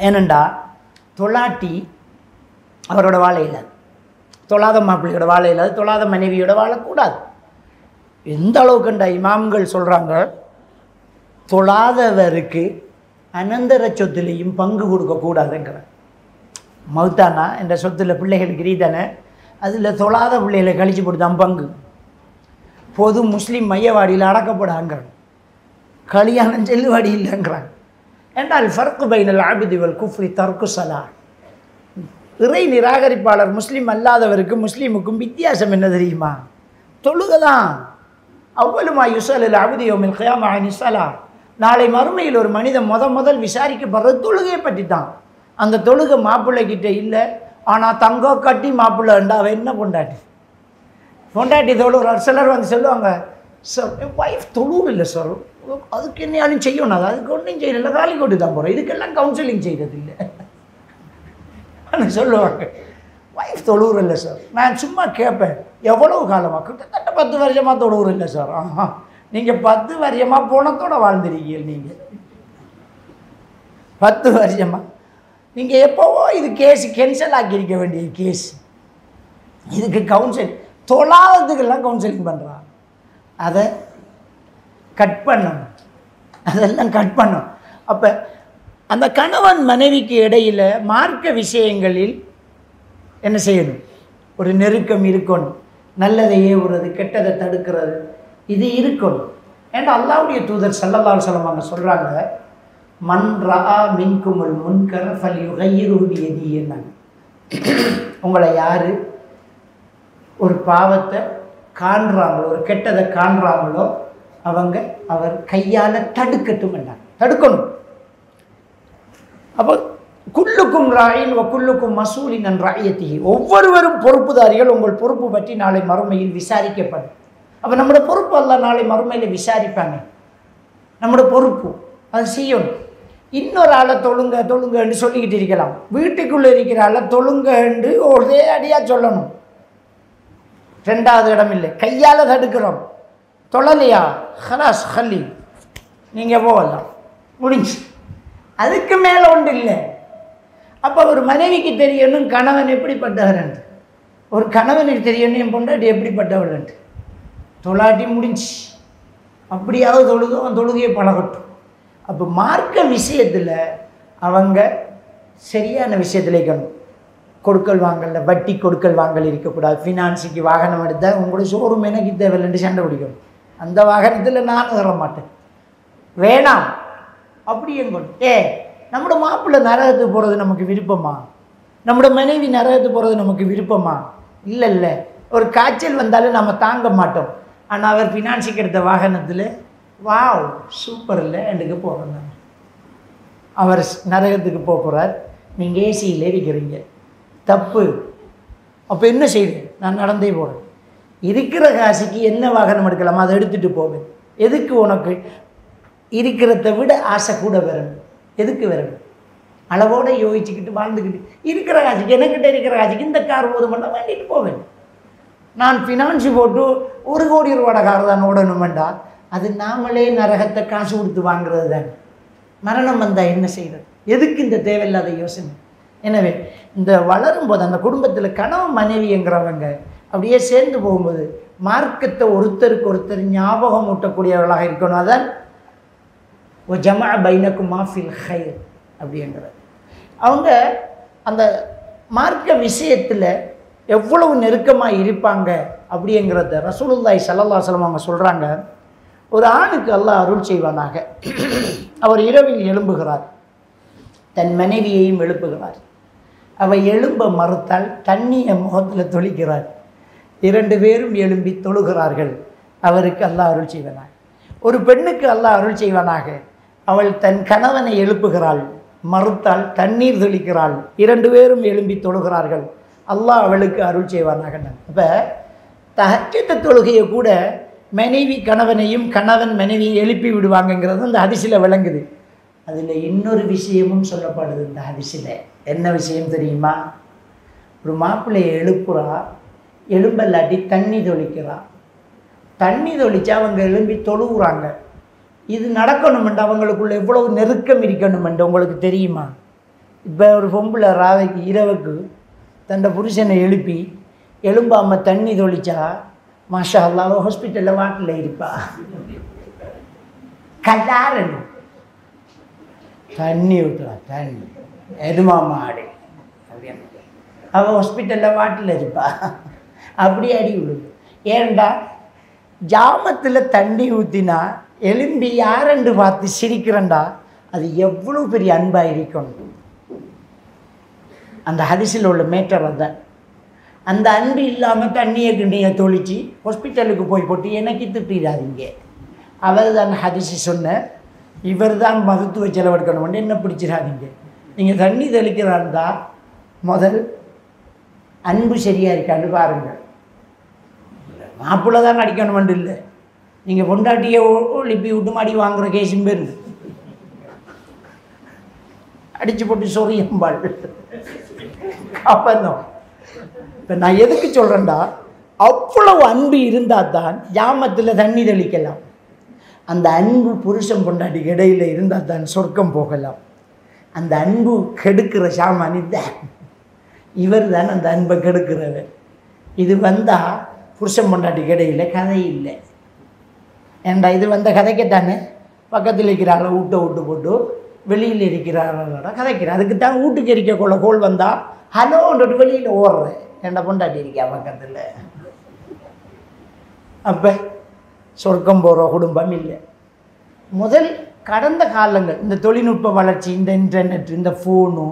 ஏனண்டா தொழாட்டி அவரோட வாழை இல்லாது, தொழாத மாப்பிள்ளையோட வாழை இல்லாது, தொழாத மனைவியோட வாழக்கூடாது. எந்த அளவுக்குண்டா இமாம்கள் சொல்கிறாங்க, தொழாதவருக்கு அனந்தர சொத்துலேயும் பங்கு கொடுக்கக்கூடாதுங்கிற. மௌத்தானா என்ற சொத்தில் பிள்ளைகளுக்கு ரீதானே, அதில் தொழாத பிள்ளைகளை கழிச்சு போட்டு தான் பங்கு. பொது முஸ்லீம் மையவாடியில் அடக்கப்படாங்கிறாங்க, கல்யாணம் செல்லுவாடி இல்லைங்கிறாங்க. என்றால் ஃபர்க்கு பைனல் ஆபிதி வல் குஃப்ரி தர்க்கு ஸலா. இறை நிராகரிப்பாளர் முஸ்லீம் அல்லாதவருக்கு முஸ்லீமுக்கும் வித்தியாசம் என்ன தெரியுமா? தொழுகை தான். அவ்வளுமா யுஸல் அபுதி யௌமில் கியாமா அனி ஸலா. நாளை மறுமையில் ஒரு மனிதன் முதல் விசாரிக்கப்படுறது தொழுகையை பற்றி தான். அந்த தொழுகை மாப்பிள்ளைக்கிட்ட இல்லை, ஆனால் தங்கம் கட்டி மாப்பிள்ளைண்டா அவன் என்ன பொண்டாட்டி தொழுகிறார். சிலர் வந்து சொல்லுவாங்க, சார் என் ஒய்ஃப் தொழுவுர் இல்லை சார், அதுக்கு என்னையாலும் செய்யணும், அதுக்கு ஒன்றும் செய்யலை, காலி கொண்டு தான் போகிறோம், இதுக்கெல்லாம் கவுன்சிலிங் செய்கிறது இல்லை சொல்லுவாங்க. ஒய்ஃப் தொழுவுர் இல்லை சார். நான் சும்மா கேட்பேன், எவ்வளவு காலமாக? கிட்டத்தட்ட 10 வருஷமாக தொழுவுர் இல்லை சார். நீங்கள் 10 வருஷமாக போனத்தோட வாழ்ந்துருக்கீங்க. நீங்கள் 10 வருஷமாக நீங்கள் எப்போவோ இது கேஸ் கேன்சல் ஆக்கியிருக்க வேண்டிய கேஸ். இதுக்கு கவுன்சில் தொழாததுக்கெல்லாம் கவுன்சிலிங் பண்ணுறான். அதை கட் பண்ணணும், அதெல்லாம் கட் பண்ணணும். அப்போ அந்த கணவன் மனைவிக்கு இடையில் மார்க்க விஷயங்களில் என்ன செய்யணும்? ஒரு நெருக்கம் இருக்கணும். நல்லதை ஏவுறது, கெட்டதை தடுக்கிறது, இது இருக்கணும். ஏன்னா அல்லாஹ்வுடைய தூதர் ஸல்லல்லாஹு அலைஹி வஸல்லம் அவங்க சொல்கிறாங்க, மன் ரஆ மின்குமுல் முன்கர ஃபல்யுகையிரு பியதிஹி. உங்களை யார் ஒரு பாவத்தை காண்றாங்களோ, ஒரு கெட்டதை காண்றாங்களோ, அவர் கையால் தடுக்கட்டும் என்றாங்க. தடுக்கணும். அப்போ குல்லுக்கும் ராயின் வ குல்லுக்கும் மசூலின் அன் ரஅய்யத்திஹி. ஒவ்வொருவரும் பொறுப்புதாரிகள், உங்கள் பொறுப்பு பற்றி நாளை மறுமையில் விசாரிக்கப்படும். அப்போ நம்மளோட பொறுப்பு அல்லாஹ் நாளை மறுமையில் விசாரிப்பாங்க. நம்மளோட பொறுப்பு அது செய்யணும். இன்னொரு ஆளை தொழுங்கன்னு சொல்லிக்கிட்டு இருக்கலாம். வீட்டுக்குள்ளே இருக்கிற ஆளை தொழுங்கன்னு ஒரே அடியாக சொல்லணும். 2வது இடம் இல்லை, கையால் தடுக்கிறோம். தொழலையா, ஹலாஸ் ஹல்லி, நீங்கள் போகலாம், முடிஞ்சு. அதுக்கு மேலே ஒன்று இல்லை. அப்போ ஒரு மனைவிக்கு தெரியணும் கணவன் எப்படிப்பட்டவரன், ஒரு கணவனுக்கு தெரியணும் என் பொண்டாட்டி எப்படிப்பட்டவரன். தொழாட்டி முடிஞ்சு. அப்படியாவது தொழுகையை பழகட்டும். அப்போ மார்க்க விஷயத்தில் அவங்க சரியான விஷயத்தில் இருக்கணும். கொடுக்கல் வாங்கல, வட்டி கொடுக்கல் வாங்கல் இருக்கக்கூடாது. ஃபினான்ஸுக்கு வாகனம் எடுத்தால் உங்களோட ஷோரூம் எனக்கு தேவையில்லைன்னு சண்டை பிடிக்கணும். அந்த வாகனத்தில் நான் வர மாட்டேன், வேணாம் அப்படி எங்கணும். நம்மளோட மாப்பிள்ளை நரகத்துக்கு போகிறது நமக்கு விருப்பமா? நம்மளோட மனைவி நரகத்துக்கு போகிறது நமக்கு விருப்பமா? இல்லை. ஒரு காய்ச்சல் வந்தாலும் நம்ம தாங்க மாட்டோம். ஆனால் அவர் ஃபினான்ஸுக்கு எடுத்த வாகனத்தில் வாவ் சூப்பர் இல்லை எனக்கு போகிறேன். அவர் நரகத்துக்கு போகிறார், நீங்கள் ஏசியில் இருக்கிறீங்க, தப்பு. அப்போ என்ன செய்வேன்? நான் நடந்தே போகிறேன். இருக்கிற காசுக்கு என்ன வாகனம் எடுக்கலாமா அதை எடுத்துகிட்டு போவேன். எதுக்கு உனக்கு இருக்கிறத விட ஆசை கூட வரணும்? எதுக்கு வரணும்? அளவோடு யோசிச்சுக்கிட்டு வாழ்ந்துக்கிட்டு இருக்கிற காசுக்கு, எனக்கிட்ட இருக்கிற காசுக்கு இந்த கார் போதுமெல்லாம் வேண்டிட்டு போவேன். நான் ஃபினான்ஸு போட்டு 1 கோடி ரூபாய் கார் தான் ஓடணுமெண்டா, அது நாமளே நரகத்தை காசு கொடுத்து வாங்குறது தான். மரணம் வந்தால் என்ன செய்கிறது? எதுக்கு இந்த தேவையில்லாத யோசனை? எனவே இந்த வளரும்போது அந்த குடும்பத்தில் கணவன் மனைவிங்கிறவங்க அப்படியே சேர்ந்து போகும்போது மார்க்கத்தை ஒருத்தருக்கு ஒருத்தர் ஞாபகம் ஊட்டக்கூடியவர்களாக இருக்கணும். அதான் ஜமா பைனக்கும் மாஃபில் ஹைர் அப்படிங்கிறது. அவங்க அந்த மார்க்க விஷயத்தில் எவ்வளவு நெருக்கமாக இருப்பாங்க அப்படிங்கிறத ரசூலுல்லாஹி ஸல்லல்லாஹு அலைஹி வஸல்லம் அவங்க சொல்கிறாங்க. ஒரு ஆணுக்கு அல்லாஹ் அருள் செய்வானாக, அவர் இரவில் எழும்புகிறார், தன் மனைவியையும் எழுப்புகிறார். அவள் எழும்ப மறுத்தால் தண்ணியை முகத்தில் தொளிக்கிறார். 2 பேரும் எழும்பி தொழுகிறார்கள். அவருக்கு அல்லாஹ் அருள் செய்வானாக. ஒரு பெண்ணுக்கு அல்லாஹ் அருள் செய்வானாக, அவள் தன் கணவனை எழுப்புகிறாள், மறுத்தால் தண்ணீர் தெளிக்கிறாள். 2 பேரும் எழும்பி தொழுகிறார்கள். அல்லாஹ் அவளுக்கு அருள் செய்வானாக. அப்போ தஹஜ்ஜுத் தொழுகையை கூட மனைவி கணவனையும் கணவன் மனைவியை எழுப்பி விடுவாங்கங்கிறது அந்த ஹதீஸில் விளங்குது. அதில் இன்னொரு விஷயமும் சொல்லப்படுது இந்த ஹதீஸில். என்ன விஷயம் தெரியுமா? ஒரு மாப்பிள்ளையை எழுப்புறா, எழும்பல்லாட்டி தண்ணி தொளிக்கிறா. தண்ணி தொளிச்சா அவங்க எழும்பி தொழுகிறாங்க. இது நடக்கணுமெண்டு அவங்களுக்குள்ள எவ்வளவு நெருக்கம் இருக்கணுமெண்டு உங்களுக்கு தெரியுமா? இப்போ ஒரு பொம்பளை ராவைக்கு இரவுக்கு தன்னை புருஷனை எழுப்பி எலும்பாமல் தண்ணி தொளிச்சா மாஷா அல்லாஹ் ஹாஸ்பிட்டலில் வாட்டில் இருப்பா. கல்லாரன் தண்ணி ஊற்றுறா, தண்ணி எருமா மாடு அப்படின்னு அவள் ஹாஸ்பிட்டலில் வாட்டில் இருப்பா. அப்படி அடி விழுது. ஏன்டா ஜாமத்தில் தண்ணி ஊற்றினா எலும்பி யாரென்று பார்த்து சிரிக்கிறேன்டா, அது எவ்வளோ பெரிய அன்பாக இருக்கணும். அந்த ஹதீஸில் உள்ள மேட்டர் தான். அந்த அன்பு இல்லாமல் தண்ணியை கிண்ணியை தொளிச்சு ஹாஸ்பிட்டலுக்கு போய் போட்டு எனக்கு திட்டிடாதீங்க. அவர் தான் ஹதீஸு சொன்ன, இவர் தான் மருத்துவ செலவெடுக்கணும்னு என்ன பிடிச்சிடாதீங்க. நீங்கள் தண்ணி தெளிக்கிறாருந்தா முதல் அன்பு சரியாக இருக்கான்னு பாருங்கள். மாப்பிள்ளை தான் அடிக்கணுமென்று இல்லை, நீங்கள் பொண்டாட்டியை ஒழிப்பி விட்டு மாடி வாங்குகிற கேஸும் பேர் அடித்து போட்டு சொரியம்பாள் அப்பந்தோம். இப்போ நான் எதுக்கு சொல்கிறேன்டா, அவ்வளவு அன்பு இருந்தால் தான் ஜாமத்தில் தண்ணி தெளிக்கலாம். அந்த அன்பு புருஷன் பொண்டாட்டிக்கு இடையில் இருந்தால் தான் சொர்க்கம் போகலாம். அந்த அன்பு கெடுக்கிற சாமான் இதுதான். இவர் தான் அந்த அன்பை கெடுக்கிறவர். இது வந்தால் புருஷன் பொண்டாட்டிக்கு இடையில் கதை இல்லை. ஏண்டா இது வந்த கதைக்கத்தானே பக்கத்தில் இருக்கிறாங்கள வீட்டை விட்டு போட்டு வெளியில் இருக்கிறாங்களோட கதைக்கிறேன். அதுக்கு தான் வீட்டுக்கு இருக்கக்குள்ள கோல் வந்தால் ஹலோன்ட்டு வெளியில் ஓடுறேன். ஏண்டா பொண்டாட்டி இருக்கா பக்கத்தில். அப்போ சொர்க்கம் போகிற குடும்பம் இல்லை. முதல் கடந்த காலங்கள் இந்த தொழில்நுட்ப வளர்ச்சி, இந்த இன்டர்நெட், இந்த ஃபோனு,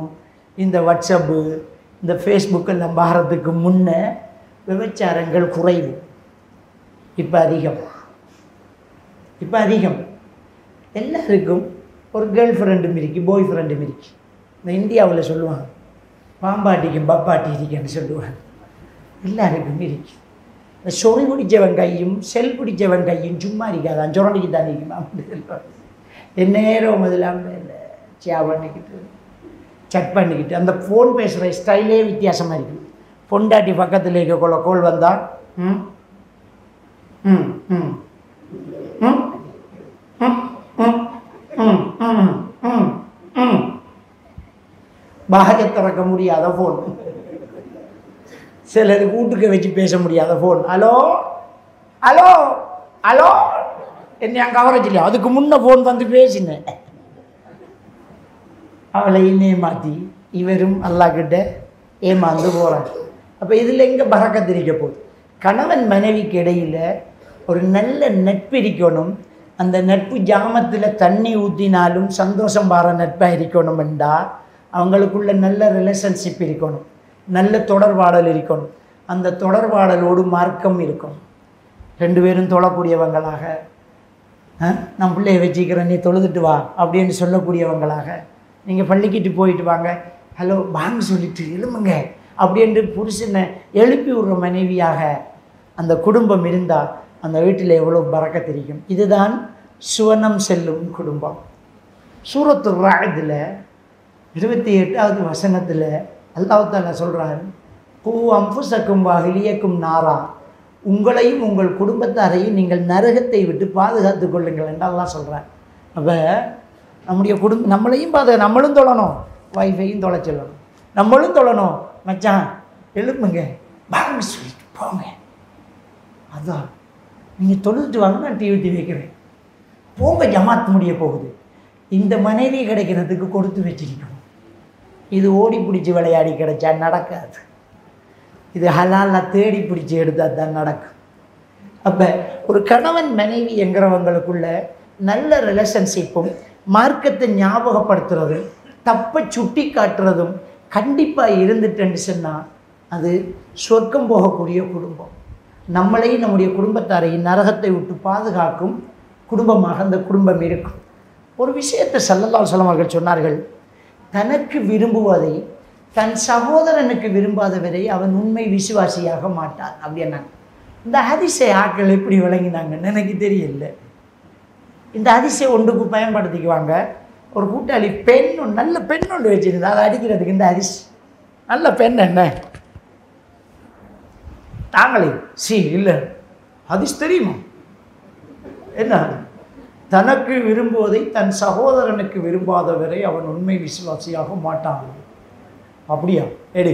இந்த வாட்ஸ்அப்பு, இந்த ஃபேஸ்புக் எல்லாம் பாரத்துக்கு முன்னே விபச்சாரங்கள் குறைவு. இப்போ அதிகம். இப்போ அதிகம். எல்லாருக்கும் ஒரு கேர்ள் ஃப்ரெண்டும் இருக்கு, பாய் ஃப்ரெண்டும் இருக்கு. இந்த இந்தியாவில் சொல்லுவாங்க பாம்பாட்டிக்கும் பப்பாட்டி இருக்குன்னு சொல்லுவாங்க. எல்லாருக்கும் இருக்கு. இந்த சொறி பிடிச்சவன் கையும் செல் பிடிச்சவன் கையும் சும்மா இருக்காதான், சுரண்டிக்கு தான் இருக்குமா அப்படி சொல்லுவாங்க. நேரம் முதலாம் இல்லை சே பண்ணிக்கிட்டு செக் பண்ணிக்கிட்டு அந்த ஃபோன் பேசுகிற ஸ்டைலே வித்தியாசமாக இருக்குது. பொண்டாட்டி பக்கத்தில் இருக்கக்குள்ள கோல் வந்தால் ம் ம் ம் ம் பாக திறக்க முடியாத ஃபோன், சிலர் வீட்டுக்கு வச்சு பேச முடியாத ஃபோன். ஹலோ ஹலோ ஹலோ என்ன என் கவரேஜ் இல்லையா, அதுக்கு முன்னே ஃபோன் வந்து பேசினேன். அவளை ஏமாற்றி இவரும் அல்லாஹ்கிட்ட ஏமாந்து போகிறாங்க. அப்போ இதில் எங்கே பறக்கத்து இருக்க போகுது? கணவன் மனைவிக்கு இடையில் ஒரு நல்ல நட்பு இருக்கணும். அந்த நட்பு ஜாமத்தில் தண்ணி ஊற்றினாலும் சந்தோஷம் பார நட்பாக இருக்கணும் என்றால் அவங்களுக்குள்ள நல்ல ரிலேஷன்ஷிப் இருக்கணும், நல்ல தொடர்பாடல் இருக்கணும். அந்த தொடர்பாடலோடு மார்க்கம் இருக்கும். ரெண்டு பேரும் தொழக்கூடியவங்களாக, நான் பிள்ளையை வச்சுக்கிறேன் நீ தொழுதுட்டு வா அப்படின்னு சொல்லக்கூடியவங்களாக, நீங்கள் பள்ளிக்கிட்டு போயிட்டு வாங்க, ஹலோ வாங்க சொல்லிட்டு எழுமுங்க அப்படின்ட்டு புருஷனை எழுப்பி விடுற மனைவியாக அந்த குடும்பம் இருந்தால் அந்த வீட்டில் எவ்வளோ பறக்கத் தெரியும். இதுதான் சுவனம் செல்லும் குடும்பம். சூரத்து ராஇதில் 28வது வசனத்தில் அல்லாஹ் தஆலா சொல்கிறார், கூ அன்ஃபுஸக்கும் வஅஹ்லியக்கும் நாரா, உங்களையும் உங்கள் குடும்பத்தாரையும் நீங்கள் நரகத்தை விட்டு பாதுகாத்து கொள்ளுங்கள் என்று அல்லாஹ் சொல்கிறார். அப்போ நம்முடைய நம்மளையும் நம்மளும் தொழணும், வைஃபையும் தொலை சொல்லணும், நம்மளும் தொழணும். மச்சான் எழுப்புங்க வாங்க சொல்லிட்டு போங்க, அதான் நீங்கள் தொழுதுட்டு வாங்க, நான் டிவி வைக்கிறேன், போங்க ஜமாத் முடிய போகுது. இந்த மனைவி கிடைக்கிறதுக்கு கொடுத்து வச்சிருக்கணும். இது ஓடி பிடிச்சி விளையாடி கிடைச்சா நடக்காது. இது ஹலாலாக தேடி பிடிச்சி எடுத்தால் தான் நடக்கும். அப்போ ஒரு கணவன் மனைவி என்கிறவங்களுக்குள்ள நல்ல ரிலேஷன்ஷிப்பும் மார்க்கத்தை ஞாபகப்படுத்துறதும் தப்பை சுட்டி காட்டுறதும் கண்டிப்பாக இருந்துட்டேன்னு சொன்னால் அது சொர்க்கம் போகக்கூடிய குடும்பம். நம்மளையும் நம்முடைய குடும்பத்தாரையும் நரகத்தை விட்டு பாதுகாக்கும் குடும்பமாக அந்த குடும்பம் இருக்கும். ஒரு விஷயத்தை ஸல்லல்லாஹு அலைஹி வஸல்லம் அவர்கள் சொன்னார்கள், தனக்கு விரும்புவதை தன் சகோதரனுக்கு விரும்பாதவரை அவன் உண்மை விசுவாசியாக மாட்டான் அப்படின்னாங்க. இந்த ஹதீஸை ஆட்கள் எப்படி விளங்கினாங்கன்னு எனக்கு தெரியல. இந்த ஹதீஸை ஒன்றுக்கு பயன்படுத்திக்குவாங்க. ஒரு கூட்டாளி பெண் நல்ல பெண் ஒன்று வச்சுருந்தா அதை அடிக்கிறதுக்கு இந்த ஹதீஸ் நல்ல பெண் என்ன தாங்களே இல்லை ஹதீஸ் தெரியுமா என்ன, தனக்கு விரும்புவதை தன் சகோதரனுக்கு விரும்பாதவரை அவன் உண்மை விசுவாசியாக மாட்டான். அப்படியா எடு.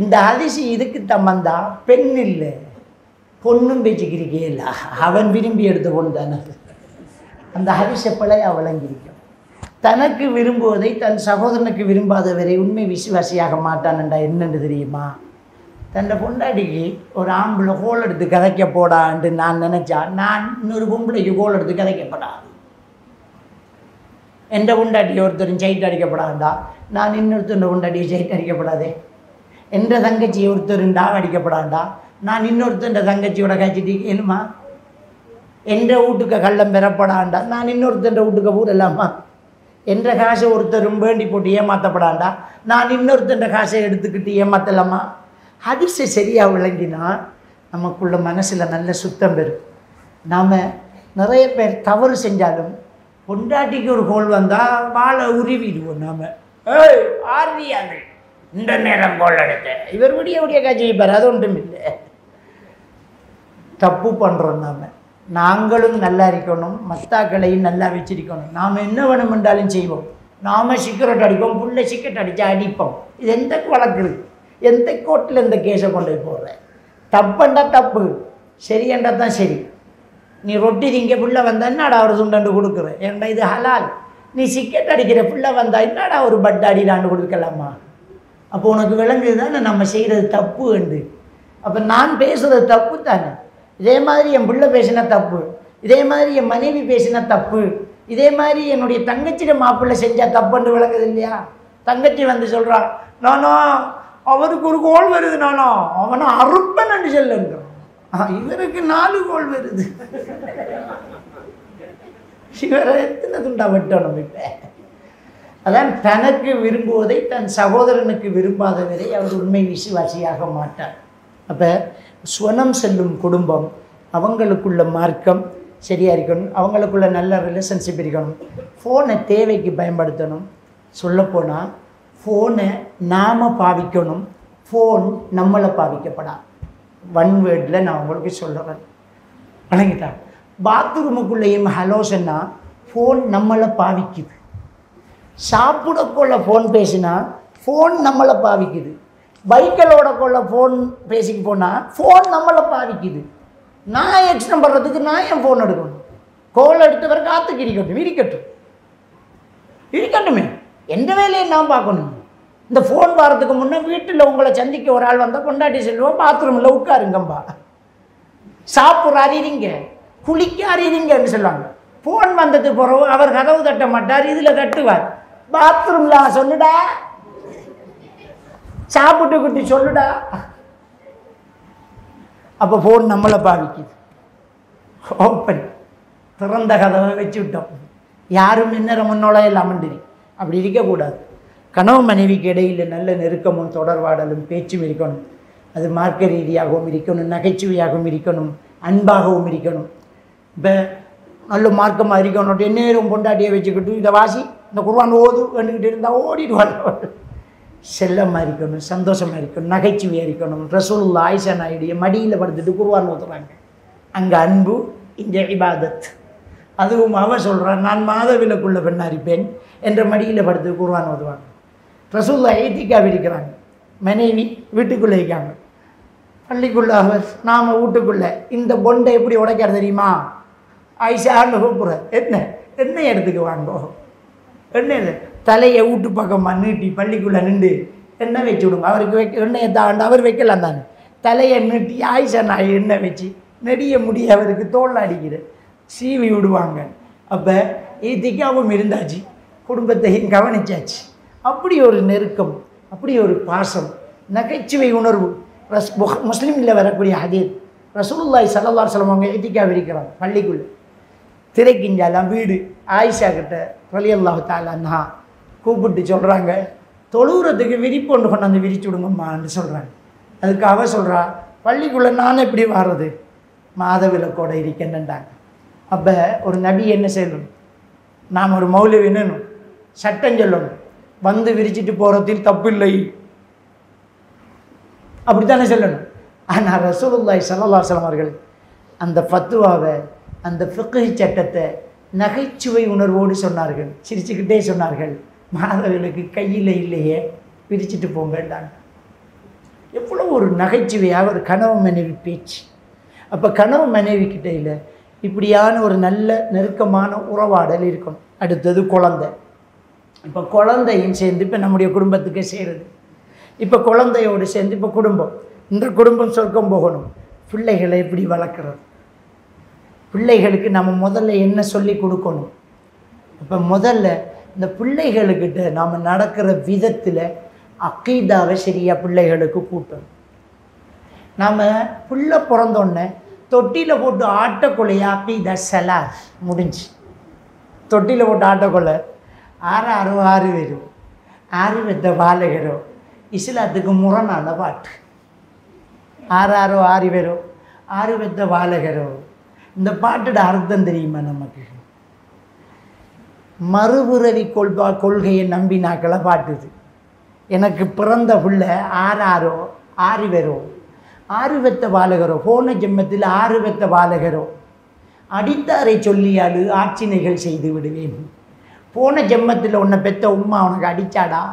இந்த ஹதீஸ் இதுக்கு தம்மந்தா பெண் இல்லை பொண்ணும் பேச்சுக்கிறீக்கே இல்லை, அவன் விரும்பி எடுத்த பொண்ணு தானே. அந்த ஹதீஸை பிழையா வழங்கியிருக்கும். தனக்கு விரும்புவதை தன் சகோதரனுக்கு விரும்பாதவரை உண்மை விசுவாசியாக மாட்டான்டா. என்னென்று தெரியுமா? தன் பொண்டாட்டிக்கு ஒரு ஆம்பளை கோல் எடுத்து கதைக்க போடான்னு நான் நினச்சா, நான் இன்னொரு பொம்பளைக்கு கோல் எடுத்து கதைக்கப்படா. எந்த பொண்டாட்டி ஒருத்தரும் சைட் அடிக்கப்படாண்டா, நான் இன்னொருத்தர் பொண்டாட்டியை சைட் அடிக்கப்படாதே. எந்த தங்கச்சியை ஒருத்தர் டாவ் அடிக்கப்படாண்டா, நான் இன்னொருத்தர் தங்கச்சியோட காய்ச்சிட்டு ஏழுமா. எந்த வீட்டுக்கு கள்ளம் பெறப்படாண்டா, நான் இன்னொருத்தர் வீட்டுக்கு பூரலாமா. என்ற காசை ஒருத்தரும் வேண்டி போட்டு ஏமாற்றப்படாண்டா, நான் இன்னொருத்தர் காசை எடுத்துக்கிட்டு ஏமாற்றலாமா. ஹதீஸை சரியாக விளங்கினா நமக்குள்ள மனசில் நல்ல சுத்தம் பெறும். நாம் நிறைய பேர் தவறு செஞ்சாலும் பொண்டாட்டிக்கு ஒரு கோல் வந்தால் வாழை உருவிடுவோம். நாம் ஆர்வியாது இந்த நேரம் கோல் எடுத்த இவர் விடிய விடிய காய்ச்சிப்பார், அது ஒன்றும் இல்லை. தப்பு பண்ணுறோம். நாங்களும் நல்லா இருக்கணும், மத்தாக்களையும் நல்லா வச்சிருக்கணும். நாம் என்ன வேணுமென்றாலும் செய்வோம். நாம் சிக்கரெட் அடிப்போம், புள்ள சிக்கெட் அடித்தா அடிப்போம். இது எந்த வழக்கு இருக்குது? எந்த கோர்ட்டில் இந்த கேஸை கொண்டு போய் போடுறேன்? தப்புண்டா தப்பு, சரியண்டா தான் சரி. நீ ரொட்டி திங்க புள்ள வந்தால் என்னடா ஒரு துண்டண்டு கொடுக்குற, ஏன்டா இது ஹலால். நீ சிக்கெட் அடிக்கிற புள்ள வந்தால் என்னடா ஒரு பட்டு அடிடாண்டு கொடுக்கலாமா? அப்போ உனக்கு விளங்குது தானே நம்ம செய்கிறது தப்பு என்று. அப்போ நான் பேசுகிறது தப்பு தானே. இதே மாதிரி என் பிள்ளை பேசினா தப்பு, இதே மாதிரி என் மனைவி பேசினா தப்பு, இதே மாதிரி என்னுடைய தங்கச்சிட மாப்பிள்ளை செஞ்சால் தப்புன்னு விளங்குது இல்லையா? தங்கச்சி வந்து சொல்கிறான், நானோ அவருக்கு ஒரு கோல் வருது, நானோ அவனை அறுப்பன்னு சொல்லுங்க. இவருக்கு 4 கோல் வருது, இவரை எத்தனை துண்டா வெட்டணும்? இப்போ அதான் தனக்கு விரும்புவதை தன் சகோதரனுக்கு விரும்பாதவரை அவர் உண்மை விசுவாசியாக மாட்டார். அப்போ சுவனம் செல்லும் குடும்பம், அவங்களுக்குள்ள மார்க்கம் சரியாக இருக்கணும், அவங்களுக்குள்ள நல்ல ரிலேஷன்ஷிப் இருக்கணும். ஃபோனை தேவைக்கு பயன்படுத்தணும். சொல்லப்போனால் ஃபோனை நாம் பாவிக்கணும், ஃபோன் நம்மளை பாவிக்கப்படா. ஒன் வேர்டில் நான் உங்களுக்கு சொல்கிறேன், வழங்கிட்டான். பாத்ரூமுக்குள்ளேயும் ஹலோ சொன்னால் ஃபோன் நம்மளை பாவிக்குது. சாப்பிடக்குள்ள ஃபோன் பேசினா ஃபோன் நம்மளை பாவிக்குது. பைக்கிலோட கொள்ள ஃபோன் பேசிக்கு போனால் ஃபோன் நம்மளை பாவிக்குது. நான் எக்ஸ்டம் பண்ணுறதுக்கு நான் என் ஃபோன் எடுக்கணும். கோல் எடுத்தவர் காத்துக்கு இருக்கட்டுமே, எந்த வேலையை நான் பார்க்கணும். இந்த ஃபோன் வரதுக்கு முன்னே வீட்டில் உங்களை சந்திக்க ஒரு ஆள் வந்தால் கொண்டாட்டி செல்வோம், பாத்ரூமில் உட்காருங்கம்பா, சாப்பிட்ற அறிறீங்க, குளிக்க அறிறீங்கன்னு சொல்லுவாங்க. ஃபோன் வந்தது பிறகு அவர் கதவு தட்ட மாட்டார், இதில் தட்டுவார். பாத்ரூமில் சொல்லுடா, சாப்பிட்டு குட்டி சொல்லுடா. அப்போ ஃபோன் நம்மளை பாவிக்குது. ஓப்பன் திறந்த கதவை வச்சு விட்டோம். யாரும் நின்னுற முன்னோட இல்லாமண்டிரி. அப்படி இருக்கக்கூடாது. கணவ மனைவிக்கு இடையில் நல்ல நெருக்கமும் தொடர்பாடலும் பேச்சும் இருக்கணும். அது மார்க்க ரீதியாகவும் இருக்கணும், நகைச்சுவையாகவும் இருக்கணும், அன்பாகவும் இருக்கணும். இப்போ நல்ல மார்க்கமாக இருக்கணும். நேரம் பொண்டாட்டியை வச்சுக்கிட்டு இதை வாசி இந்த குர்ஆன் ஓது வேண்டுக்கிட்டு இருந்தால் ஓடிடுவாங்க. செல்லமாக இருக்கணும், சந்தோஷமாக இருக்கணும், நகைச்சுவையாக இருக்கணும். ரசூலுல்லாஹ் ஆயிஷா நாயுடைய மடியில் படுத்துட்டு குர்ஆன் ஓதுறாங்க. அங்கே அன்பு, இங்கே இபாதத். அதுவும் அவன் சொல்கிறான், நான் மாதவிலக்குள்ள பெண்ணாக இருப்பேன் என்ற மடியில் படுத்து குர்ஆன் ஓதுவாங்க. ரசூலுல்லாஹ் இத்திகாஃப் இருக்கிறாங்க, மனைவி வீட்டுக்குள்ளே இருக்காங்க, பள்ளிக்குள்ள அவர், நாம் வீட்டுக்குள்ளே. இந்த பொண்டை எப்படி உடைக்காரு தெரியுமா? ஆயிஷான்னு கூப்பிட்ற, என்ன இடத்துக்கு வாங்கோ, என்ன தலையை வீட்டு பக்கமாக நீட்டி பள்ளிக்குள்ளே நின்று எண்ணெய் வச்சு விடுங்க. அவருக்கு எண்ணெயை தாண்ட அவர் வைக்கலாம் தானே. தலையை நீட்டி ஆயிஷா நாய் எண்ணெய் வச்சு நெடிய முடிய அவருக்கு தோல் அடிக்கிற சீவி விடுவாங்க. அப்போ இத்திகாவும் இருந்தாச்சு, குடும்பத்தையும் கவனிச்சாச்சு. அப்படி ஒரு நெருக்கம், அப்படி ஒரு பாசம், நகைச்சுவை உணர்வு. முஸ்லீமில் வரக்கூடிய ஹதீஸ், ரசூலுல்லாஹி ஸல்லல்லாஹு அலைஹி வஸல்லம் அவங்க இத்திகாவ் இருக்கிறாங்க பள்ளிக்குள்ளே. திரைக்கிஞ்சாலாம் வீடு. ஆயிஷா கிட்ட ரலியல்லாஹு தஆலா அன்ஹா கூப்பிட்டு சொல்கிறாங்க, தொழுகிறதுக்கு விரிப்பு ஒன்று கொண்டாந்து விரிச்சு விடுங்கம்மான்னு சொல்கிறாங்க. அதுக்கு அவ சொல்கிறா, பள்ளிக்குள்ளே நான் எப்படி வர்றது, மாதவிலக்கோட இருக்கேன்னுட்டாங்க. அப்போ ஒரு நபி என்ன செய்யணும்? நாம் ஒரு மௌலவி வேணும், சட்டம் சொல்லணும், வந்து விரிச்சிட்டு போகிறதில் தப்பு இல்லை, அப்படித்தானே சொல்லணும். ஆனால் ரசூலுல்லாஹி ஸல்லல்லாஹு அலைஹி வஸல்லம் அவர்கள் அந்த ஃபத்வாவை, அந்த ஃபிக்ஹ் சட்டத்தை நகைச்சுவை உணர்வோடு சொன்னார்கள், சிரிச்சுக்கிட்டே சொன்னார்கள். மாதவிலக்கு கையில் இல்லையே, பிரிச்சுட்டு போங்கட்டாங்க. எவ்வளோ ஒரு நகைச்சுவையாக ஒரு கனவு மனைவி பேச்சு. அப்போ கனவு மனைவி கிட்ட இல்லை இப்படியான ஒரு நல்ல நெருக்கமான உறவாடல் இருக்கணும். அடுத்தது குழந்தை. இப்போ குழந்தையும் சேர்ந்து இப்போ நம்முடைய குடும்பத்துக்கு சேருது. இப்போ குழந்தையோடு சேர்ந்து இப்போ குடும்பம், இந்த குடும்பம் சொர்க்கம் போகணும். பிள்ளைகளை எப்படி வளர்க்குறது? பிள்ளைகளுக்கு நம்ம முதல்ல என்ன சொல்லி கொடுக்கணும்? இப்போ முதல்ல இந்த பிள்ளைகளுக்கிட்ட நாம் நடக்கிற விதத்தில் அக்கீதாவை சரியாக பிள்ளைகளுக்கு கூட்டணும். நாம் பிள்ளை பிறந்தோடனே தொட்டியில் போட்டு ஆட்டக்கொள்ளையா அக்கீதா சலார் முடிஞ்சு. தொட்டியில் போட்டு ஆட்டக்கொள்ளை 6 வரும் 6 வெத்த பாலகரோ இஸ்லாத்துக்கு முரணான பாட்டு. 6 வரும் 6 வெத்த பாலகரோ. இந்த பாட்டோட அர்த்தம் தெரியுமா நமக்கு? மறுபுறவி கொள்கையை நம்பினாக்களை பாட்டுது. எனக்கு பிறந்த பிள்ளை 6 வரும் 6 வெத்த பாலகரோ. போன ஜென்மத்தில் 6 வெத்த பாலகரோ. அடித்தாரை சொல்லியாடு ஆட்சினைகள் செய்து விடுவேன். போன ஜென்மத்தில் உன்னை பெற்ற உம்மா உனக்கு அடித்தாடா?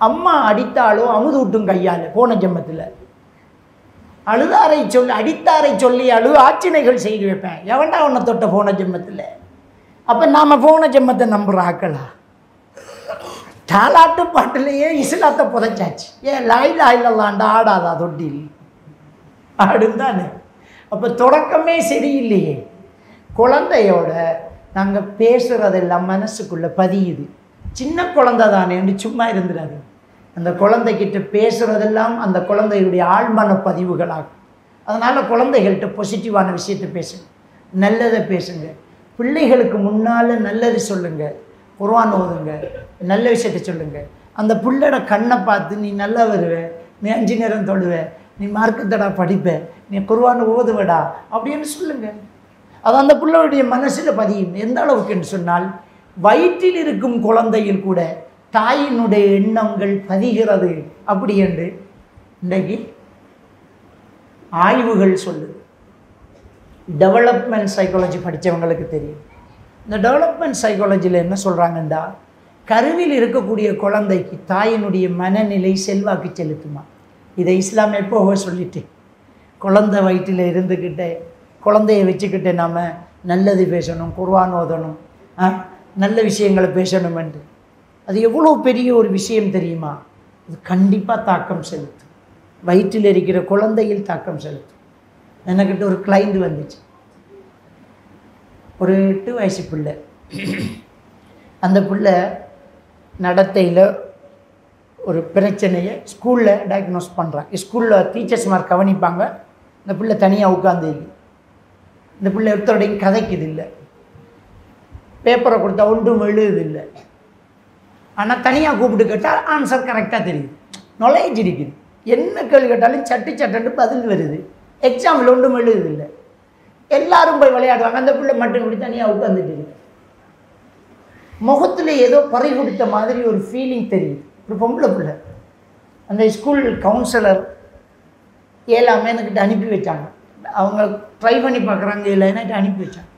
அம்மா அடித்தாலோ அமுதூட்டும் கையால். போன ஜென்மத்தில் அடித்தாரை சொல்லி ஆட்சினைகள் செய்து வைப்பேன். எவன்டா உன்னை தொட்ட போன ஜென்மத்தில்? அப்போ நாம் போன ஜென்மத்தை நம்புகிறாக்களா? தாலாட்டு பாட்டிலேயே இஸ்லாத்தை புதைச்சாச்சு. ஏன் லாயிலா இல்லல்லாண்டா ஆடாதா தொட்டில் ஆடுந்தானே. அப்போ தொடக்கமே சரியில்லையே. குழந்தையோட நாங்கள் பேசுகிறதெல்லாம் மனசுக்குள்ளே பதியுது. சின்ன குழந்தை தானேன்னு சும்மா இருந்துடாது. அந்த குழந்தைகிட்ட பேசுகிறதெல்லாம் அந்த குழந்தையுடைய ஆழ்மன பதிவுகளாகும். அதனால் குழந்தைகள்கிட்ட பாசிட்டிவான விஷயத்தை பேசுங்க, நல்லதை பேசுங்க. பிள்ளைகளுக்கு முன்னால் நல்லது சொல்லுங்கள், குர்ஆன் ஓதுங்க, நல்ல விஷயத்தை சொல்லுங்கள். அந்த பிள்ளையோட கண்ணை பார்த்து நீ நல்லா வருவ, நீ 5 நேரம் தொழுவ, நீ மார்க்கத்தடா படிப்ப, நீ குர்ஆன் ஓதுவடா அப்படின்னு சொல்லுங்கள். அது அந்த பிள்ளையுடைய மனசில் பதியும். எந்த அளவுக்குன்னு சொன்னால் வயிற்றில் இருக்கும் குழந்தையில் கூட தாயினுடைய எண்ணங்கள் பதிகிறது அப்படி என்று இன்றைக்கு ஆய்வுகள் சொல்லுது. டெவலப்மெண்ட் சைக்காலஜி படித்தவங்களுக்கு தெரியும். இந்த டெவலப்மெண்ட் சைக்காலஜியில் என்ன சொல்கிறாங்கண்டா, கருவில் இருக்கக்கூடிய குழந்தைக்கு தாயினுடைய மனநிலை செல்வாக்கு செலுத்துமா. இதை இஸ்லாம் எப்போவோ சொல்லிட்டு, குழந்தை வயிற்றில் இருந்துக்கிட்டே குழந்தையை வச்சுக்கிட்டு நாம் நல்லது பேசணும், குர்ஆன் ஓதணும், நல்ல விஷயங்களை பேசணும் என்று. அது எவ்வளோ பெரிய ஒரு விஷயம் தெரியுமா? அது கண்டிப்பாக தாக்கம் செலுத்தும். வயிற்றில் இருக்கிற குழந்தையில் தாக்கம் செலுத்தும். எனக்கிட்ட ஒரு கிளைண்ட் வந்துச்சு, ஒரு 8 வயசு பிள்ளை. அந்த பிள்ளை நடத்தையில் ஒரு பிரச்சனையை ஸ்கூலில் டயக்னோஸ் பண்ணுறாங்க. ஸ்கூலில் டீச்சர்ஸ்மார் கவனிப்பாங்க. இந்த பிள்ளை தனியாக உட்காந்துருக்கு. இந்த பிள்ளை ஒருத்தருடையும் கதைக்குது இல்லை, பேப்பரை கொடுத்தா ஒன்றும் எழுதுதில்லை. ஆனால் தனியாக கூப்பிட்டு கேட்டால் ஆன்சர் கரெக்டாக தெரியுது, நாலேஜ் இருக்குது. என்ன கேள்வி கேட்டாலும் சட்டுன்னு பதில் வருது. எக்ஸாமில் ஒன்றும் எழுதுதில்லை. எல்லாரும் போய் விளையாடுவாங்க, அந்த பிள்ளை மட்டும் இப்படி தனியாக உட்காந்துட்டு இருக்கு. முகத்தில் ஏதோ பறி கொடுத்த மாதிரி ஒரு ஃபீலிங் தெரியுது. ஒரு பொம்பளை பிள்ளை. அந்த ஸ்கூல் கவுன்சிலர் 7ஆம் எனக்கிட்ட அனுப்பி வச்சாங்க. அவங்க ட்ரை பண்ணி பார்க்குறாங்க, இல்லைன்னா அனுப்பி வச்சாங்க.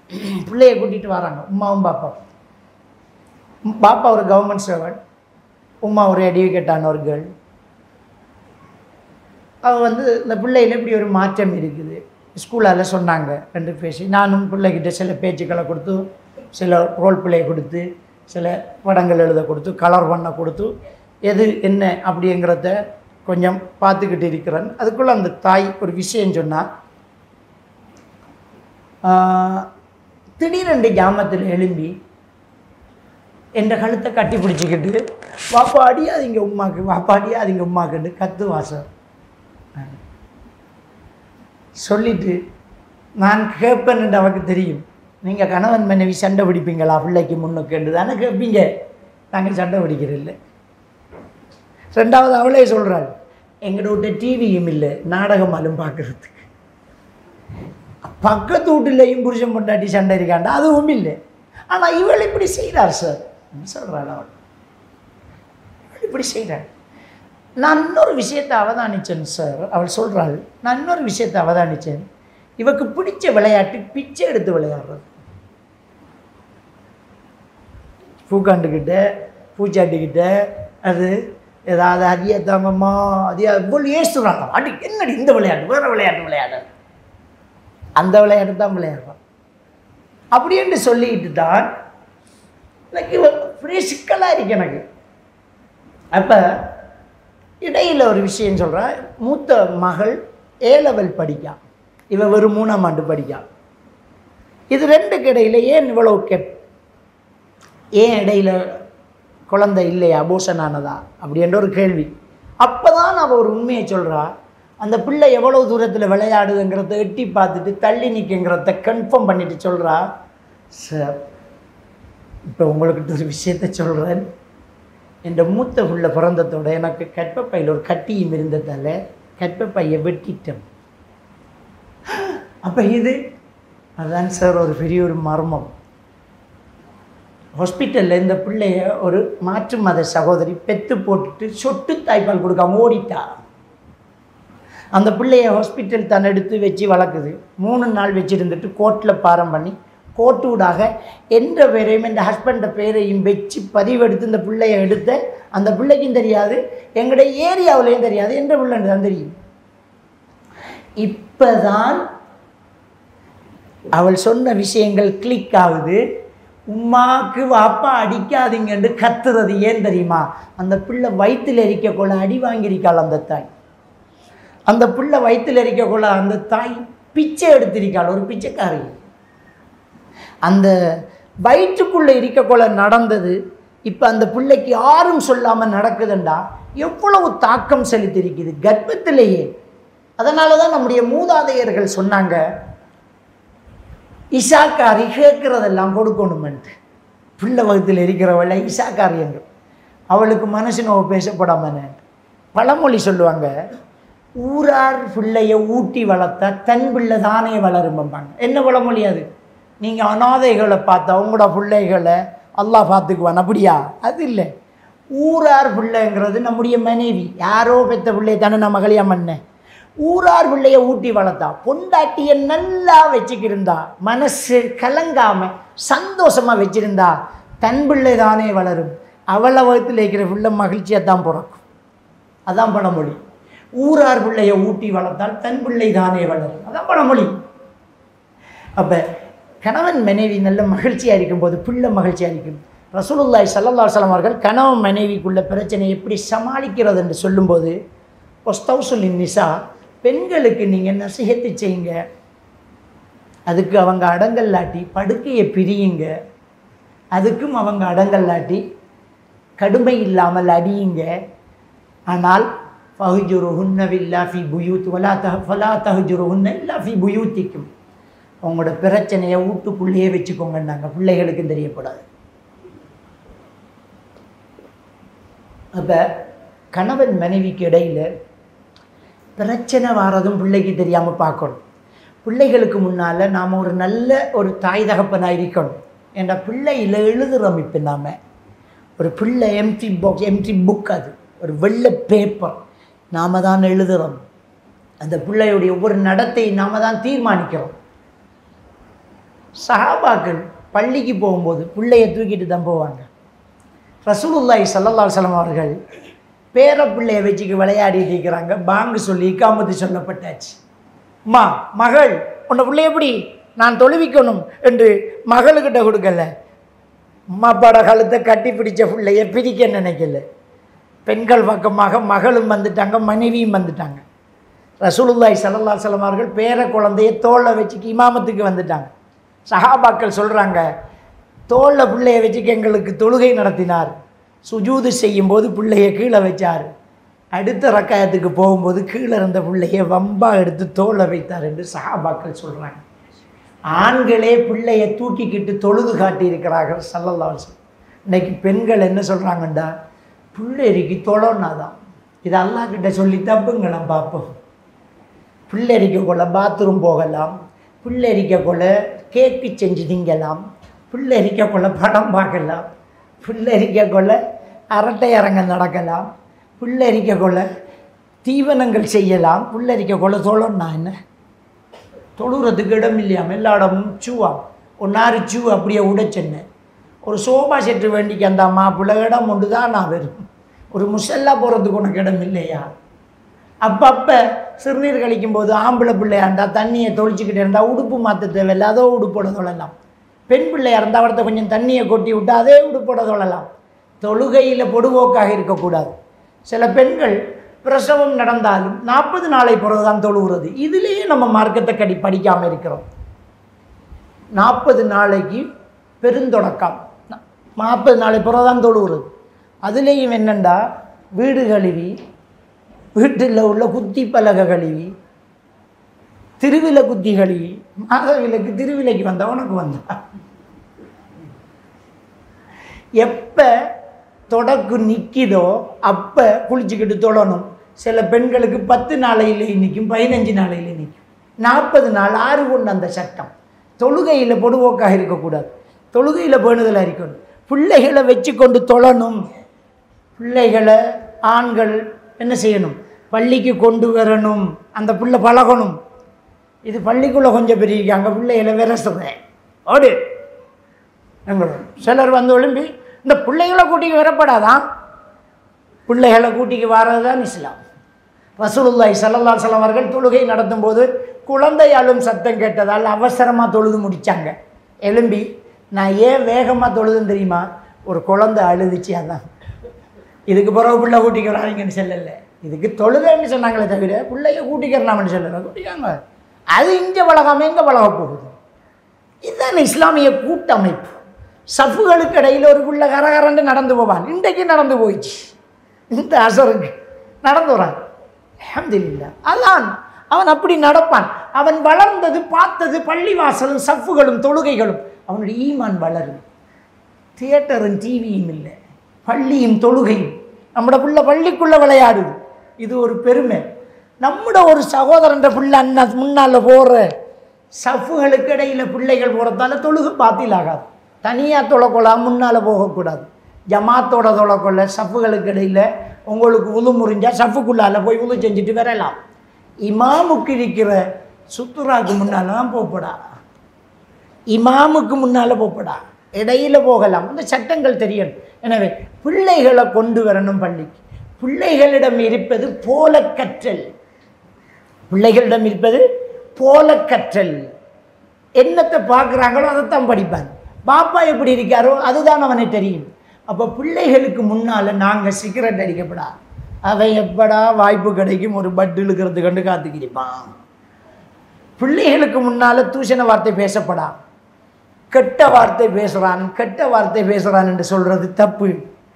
பிள்ளையை கூட்டிகிட்டு வராங்க, உமாவும் பாப்பாவும். பாப்பா ஒரு கவர்மெண்ட் சர்வன்ட், உமா ஒரு எடியூகேட்டான ஒரு கேர்ள். அவள் வந்து இந்த பிள்ளையில் இப்படி ஒரு மாற்றம் இருக்குது ஸ்கூலால் சொன்னாங்க. 2 பேசி நானும் பிள்ளைகிட்ட சில பேச்சுக்களை கொடுத்து, சில ரோல் பிளே கொடுத்து, சில படங்கள் எழுத கொடுத்து, கலர் பண்ண கொடுத்து, எது என்ன அப்படிங்கிறத கொஞ்சம் பார்த்துக்கிட்டு இருக்கிறேன். அதுக்குள்ளே அந்த தாய் ஒரு விஷயம் சொன்னால், திடீரென்று ஜாமத்தில் எழும்பி என்ற கழுத்தை கட்டி பிடிச்சிக்கிட்டு, வாப்பா அடியாதீங்க உமாக்கு, வாப்பா அடியாதீங்க உமாக்குன்னு கத்து வாசம் சொல்லிட்டு, நான் கேட்பேன்னு அவருக்கு தெரியும். நீங்கள் கணவன் மனைவி சண்டை பிடிப்பீங்களா பிள்ளைக்கு முன்னுக்கு தானே கேட்பீங்க, நாங்கள் சண்டை பிடிக்கிறதில்லை. 2வது அவளே சொல்கிறாள், எங்களோட டிவியும் இல்லை, நாடகமாலும் பார்க்குறதுக்கு. பக்கத்து வீட்டிலையும் புருஷன் பொண்டாட்டி சண்டை இருக்காண்டா, அதுவும் இல்லை. ஆனால் இவள் இப்படி செய்கிறார் சார் சொல்கிறாள். அவள் இப்படி செய்கிறாள். நான் இன்னொரு விஷயத்தை அவதானித்தேன் சார். அவள் சொல்கிறாள், நான் இன்னொரு விஷயத்தை அவதானித்தேன். இவக்கு பிடிச்ச விளையாட்டு பிச்சை எடுத்து விளையாடுறது. பூக்காண்டுக்கிட்ட பூச்சாட்டிக்கிட்ட அது ஏதாவது அதிக தாங்கம்மா அதிக இவ்வளோ ஏசுறாங்க. அடி என்னடி இந்த விளையாட்டு, வேறு விளையாட்டு விளையாட, அந்த விளையாட்டு தான் விளையாடுறான் அப்படி என்று சொல்லிட்டு தான் எனக்கு பெரிய சிக்கலாக இருக்கு எனக்கு. அப்போ இடையில் ஒரு விஷயம் சொல்கிறேன். மூத்த மகள் A level படிக்கா, இவன் வெறும் 3ஆம் ஆண்டு படிக்கா. இது ரெண்டுக்கு இடையில் ஏன் இவ்வளோ ஏன் இடையில குழந்தை இல்லையா, அபோஷன் ஆனதா அப்படின்ற ஒரு கேள்வி. அப்போ தான் அவள் ஒரு உண்மையை சொல்கிறா. அந்த பிள்ளை எவ்வளோ தூரத்தில் விளையாடுதுங்கிறத எட்டி பார்த்துட்டு தள்ளி நிற்குங்கிறத கன்ஃபார்ம் பண்ணிட்டு சொல்கிறா, சார் இப்போ உங்களுக்கு ஒரு விஷயத்த சொல்கிறேன். என் மூத்த பிள்ளை பிறந்ததோட எனக்கு கற்பப்பையில் ஒரு கட்டியும் இருந்ததால் கற்பப்பையை வெட்டிட்டேன். அப்போ இது அதுதான் சார் ஒரு பெரிய ஒரு மர்மம். ஹாஸ்பிட்டலில் இந்த பிள்ளைய ஒரு மாற்று மத சகோதரி பெற்று போட்டுட்டு சொட்டு தாய்ப்பால் கொடுக்காம ஓடிட்டா. அந்த பிள்ளைய ஹாஸ்பிட்டல் தான் எடுத்து வச்சு வளர்க்குது. 3 நாள் வச்சுருந்துட்டு கோர்ட்டில் பாரம் பண்ணி கோர்ட்டூடாக என்ற பேரையும் என் ஹஸ்பண்ட பேரையும் வச்சு பதிவெடுத்து இந்த பிள்ளைய எடுத்த. அந்த பிள்ளைக்கும் தெரியாது, எங்களுடைய ஏரியாவிலையும் தெரியாது, என்ற பிள்ளைன்னு தான் தெரியும். இப்போ தான் அவள் சொன்ன விஷயங்கள் கிளிக் ஆகுது. உமாக்கு வாப்பா அடிக்காதீங்கன்னு கத்துறது ஏன் தெரியுமா? அந்த பிள்ளை வயிற்றில் இருக்கக்குள்ள அடி வாங்கியிருக்காள் அந்த தாய். அந்த பிள்ளை வயிற்றில் இருக்கக்குள்ள அந்த தாய் பிச்சை எடுத்திருக்காள், ஒரு பிச்சைக்காரி. அந்த வயிற்றுக்குள்ளே இருக்கக்குள்ள நடந்தது இப்போ அந்த பிள்ளைக்கு யாரும் சொல்லாமல் நடக்குதுண்டா எவ்வளவு தாக்கம் செலுத்திருக்குது கர்ப்பத்திலேயே. அதனால தான் நம்முடைய மூதாதையர்கள் சொன்னாங்க, இசாக்காரி கேட்குறதெல்லாம் கொடுக்கணுமென்ட்டு. பிள்ளை வகுத்தில் இருக்கிறவளை இசாக்காரி என்று அவளுக்கு மனசு நோவு பேசப்படாம. பழமொழி சொல்லுவாங்க, ஊரார் பிள்ளையை ஊட்டி வளர்த்தா தன் பிள்ளை தானே வளரும்பாங்க. என்ன பழமொழி அது? நீங்கள் அனாதைகளை பார்த்தா உங்களோட பிள்ளைகளை அல்லாஹ் பார்த்துக்குவான், அப்படியா? அது இல்லை. ஊரார் பிள்ளைங்கிறது நம்முடைய மனைவி, யாரோ பெற்ற பிள்ளையை தானே நான் மகளியா மன்னேன். ஊரார் பிள்ளைய ஊட்டி வளர்த்தா, பொண்டாட்டியை நல்லா வச்சுக்கிருந்தா, மனசு கலங்காம சந்தோஷமாக வச்சுருந்தா தன் பிள்ளை தானே வளரும். அவளை வகுத்தில் இருக்கிற பிள்ளை மகிழ்ச்சியாக தான் பிறக்கும். அதான் பழமொழி. ஊரார் பிள்ளையை ஊட்டி வளர்த்தால் தன் பிள்ளை தானே வளரும், அதான் பழமொழி. அப்போ கணவன் மனைவி நல்ல மகிழ்ச்சியாக இருக்கும்போது பிள்ளை மகிழ்ச்சியாக இருக்கும். ரசூலுல்லாஹி ஸல்லல்லாஹு அலைஹி வஸல்லம் அவர்கள் கணவன் மனைவிக்குள்ள பிரச்சனை எப்படி சமாளிக்கிறது என்று சொல்லும்போது, ஒஸ்தௌசுலின் நிசா, பெண்களுக்கு நீங்கள் நசிஹத்து செய்யுங்க, அதுக்கு அவங்க அடங்கல்லாட்டி படுக்கையை பிரியுங்க, அதுக்கும் அவங்க அடங்கல்லாட்டி கடுமை இல்லாமல் அடியுங்க. ஆனால் ஃபஹ்ஜுருஹுன்ன பில்லா ஃபி புயூத் ஃபலா தஹ்ஜுருஹுன்ன இல்லா ஃபி புயூத்திக்கும், அவங்களோட பிரச்சனையை வீட்டுக்குள்ளேயே வச்சுக்கோங்கன்னாங்க, பிள்ளைகளுக்கும் தெரியக்கூடாது. அப்போ கணவன் மனைவிக்கு இடையில் பிரச்சனை வாரதும் பிள்ளைக்கு தெரியாமல் பார்க்கணும். பிள்ளைகளுக்கு முன்னால் நாம் ஒரு நல்ல ஒரு தாய் தகப்பனாக இருக்கணும். என்ற பிள்ளையில் எழுதுகிறோம். இப்போ நாம் ஒரு பிள்ளை எம்டி புக், அது ஒரு வெள்ளை பேப்பர், நாம் தான் எழுதுகிறோம். அந்த பிள்ளையுடைய ஒவ்வொரு நடத்தை நாம் தான் தீர்மானிக்கிறோம். சஹாபாக்கள் பள்ளிக்கு போகும்போது பிள்ளையை தூக்கிட்டு தான் போவாங்க. ரசூலுல்லாஹி ஸல்லல்லாஹு அலைஹி வஸல்லம் அவர்கள் பேர பிள்ளையை வச்சுக்கு விளையாடிட்டு இருக்கிறாங்க. பாங்கு சொல்லி இக்காமத்து சொல்லப்பட்டாச்சு. மகள் உன்னை பிள்ளை எப்படி நான் தொழுவிக்கணும் என்று மகளுக்கிட்ட கொடுக்கல. அம்மாப்பாட காலத்தை கட்டி பிடிச்ச பிள்ளையை பிரிக்க நினைக்கல. பெண்கள் பக்கமாக மகளும் வந்துட்டாங்க, மனைவியும் வந்துட்டாங்க. ரசூலுல்லாஹி ஸல்லல்லாஹு அலைஹி வஸல்லம் அவர்கள் பேர குழந்தைய தோளில் வச்சுக்கு இமாமத்துக்கு வந்துட்டாங்க. சஹாபாக்கள் சொல்கிறாங்க, தோளில் பிள்ளையை வச்சுக்கு எங்களுக்கு தொழுகை நடத்தினார். சுஜூது செய்யும்போது பிள்ளையை கீழே வச்சார். அடுத்த ரக்காயத்துக்கு போகும்போது கீழே இருந்த பிள்ளையை வம்பாக எடுத்து தோளில் வைத்தார் என்று சஹாபாக்கள் சொல்கிறாங்க. ஆண்களே பிள்ளையை தூக்கிக்கிட்டு தொழுது காட்டியிருக்கிறார்கள் ஸல்லல்லாஹு அலைஹி வஸல்லம். இன்றைக்கி பெண்கள் என்ன சொல்கிறாங்கண்டா, பிள்ளைக்கு தொழனாதான். இது அல்லாஹ்கிட்ட சொல்லி தப்புங்களாம் பார்ப்போம். பிள்ளைக்கு கொள்ள பாத்ரூம் போகலாம், பிள்ளைக்கு கொள்ள கேக்கு செஞ்சு திங்கலாம், பிள்ளைக்கு கொள்ள படம் பார்க்கலாம், பிள்ளைக்கு கொள்ள அரட்டை அரங்கம் நடக்கலாம், பிள்ளைக்கு கொள்ள தீவனங்கள் செய்யலாம், பிள்ளைக்கு கொள்ள தொழன்னா என்ன? தொழுறதுக்கு இடம் இல்லையாம், எல்லா இடமும் சூவாம். ஒன்னாறு சூ அப்படியே உடைச்சென்ன. ஒரு சோபா செட்டு வேண்டிக்கு அந்த மாப்பிள்ளை இடம் ஒன்று தான் நான் வரும். ஒரு முசல்லா போகிறதுக்கு உனக்கு இடம் இல்லையா? அப்பப்போ சிறுநீர் கழிக்கும்போது ஆம்பளை பிள்ளையா இருந்தால் தண்ணியை தொளிச்சிக்கிட்டே இருந்தால் உடுப்பு மாற்ற தேவையில்லை, அதோ உடுப்போட தொழலாம். பெண் பிள்ளையாக இருந்தால் அவர்கிட்ட கொஞ்சம் தண்ணியை கொட்டி விட்டு அதே உடுப்போட தொழலாம். தொழுகையில் பொடுபோக்காக இருக்கக்கூடாது. சில பெண்கள் பிரசவம் நடந்தாலும் 40 நாளை பிறகு தான் தொழுகிறது. இதுலேயே நம்ம மார்க்கத்தை படிக்காமல் இருக்கிறோம். 40 நாளைக்கு பெருந்தொடக்கம், 40 நாளை பிறகு தான் தொழுகிறது. அதுலேயும் என்னென்னா வீடு கழுவி, வீட்டில் உள்ள குத்தி பலகை கழுவி, திருவிழா குத்தி கழுவி, மாதவிலக்கு திருவிலைக்கு வந்த உனக்கு வந்தா எப்போ தொடக்கு நிற்கிதோ அப்போ குளிச்சுக்கிட்டு தொழணும். சில பெண்களுக்கு 10 நாளையிலே நிற்கும், 15 நாளையிலே நிற்கும். 40 நாள் 6 கொண்டு அந்த சட்டம். தொழுகையில் பொடுவோக்காக இருக்கக்கூடாது, தொழுகையில் பேணுதலாக இருக்கணும். பிள்ளைகளை வச்சு கொண்டு தொழணும். பிள்ளைகளை ஆண்கள் என்ன செய்யணும்? பள்ளிக்கு கொண்டு வரணும். அந்த பிள்ளை பழகணும். இது பள்ளிக்குள்ளே கொஞ்சம் பெரிய அங்கே பிள்ளைகளை விரசுறேன் ஓடு எங்களோட சிலர் வந்து ஒழும்பி இந்த பிள்ளைகளை கூட்டிக்கு வரப்படாதான். பிள்ளைகளை கூட்டிக்கு வர்றது தான் இஸ்லாம். ரசூலுல்லாஹி ஸல்லல்லாஹு அலைஹி வஸல்லம் அவர்கள் தொழுகை நடத்தும் போது குழந்தை அழும் சத்தம் கேட்டதால் அவசரமாக தொழுது முடித்தாங்க. எழும்பி நான் ஏன் வேகமாக தொழுதுன்னு தெரியுமா? ஒரு குழந்தை அழுதுச்சு, அதான். இதுக்கு பிறகு பிள்ளை கூட்டிக்கிறாங்கன்னு சொல்லலை, இதுக்கு தொழுகைன்னு சொன்னாங்களே தவிர பிள்ளைய கூட்டிக்கிறலாம்னு சொல்லலை. கூட்டிக்காங்க, அது இங்கே பழகாமல் எங்கே பழக போகுது? இதுதான் இஸ்லாமிய கூட்டமைப்பு. சஃப்புகளுக்கு இடையில் ஒரு பிள்ளை கரகரண்டு நடந்து போவான். இன்றைக்கு நடந்து போயிடுச்சு, இந்த அசருக்கு நடந்து வரான். அல்ஹம்துலில்லாஹ். அதான் அவன் அப்படி நடப்பான். அவன் வளர்ந்தது பார்த்தது பள்ளிவாசலும் சஃப்புகளும் தொழுகைகளும். அவனுடைய ஈமான் வளரும். தியேட்டரும் டிவியும் இல்லை, பள்ளியும் தொழுகையும். நம்மட பிள்ளை பள்ளிக்குள்ளே விளையாடுது, இது ஒரு பெருமை. நம்மட ஒரு சகோதரன்ற பிள்ளை அண்ணன் முன்னால் போகிற சஃப்புகளுக்கு இடையில் பிள்ளைகள் போகிறதால தொழுகை பாத்திலாகாது. தனியாக தொலைக்கொள்ளா முன்னால் போகக்கூடாது. ஜமாத்தோட தொலைக்கொள்ள சஃப்புகளுக்கு இடையில் உங்களுக்கு உது முறிஞ்சால் சஃப்புக்குள்ளால் போய் உது செஞ்சுட்டு வரலாம். இமாமுக்கு இருக்கிற சுத்துராக்கு முன்னால் தான் போப்படா, இமாமுக்கு முன்னால் போப்படா, இடையில் போகலாம். அந்த சட்டங்கள் தெரியணும். எனவே பிள்ளைகளை கொண்டு வரணும் பள்ளிக்கு. பிள்ளைகளிடம் இருப்பது போல கற்றல். பிள்ளைகளிடம் இருப்பது போல கற்றல். என்னத்தை பார்க்குறாங்களோ அதைத்தான் படிப்பாங்க. பாப்பா எப்படி இருக்காரோ அதுதான் அவனை தெரியும். அப்போ பிள்ளைகளுக்கு முன்னால் நாங்கள் சிகரெட் அடிக்கப்படா, அவன் எப்படா வாய்ப்பு கிடைக்கும் ஒரு பட்டு இழுக்கிறது கண்டு காத்துக்கிப்பான். பிள்ளைகளுக்கு முன்னால் தூஷண வார்த்தை பேசப்படா, கெட்ட வார்த்தை பேசுகிறான், கெட்ட வார்த்தை பேசுகிறான் என்று சொல்கிறது தப்பு.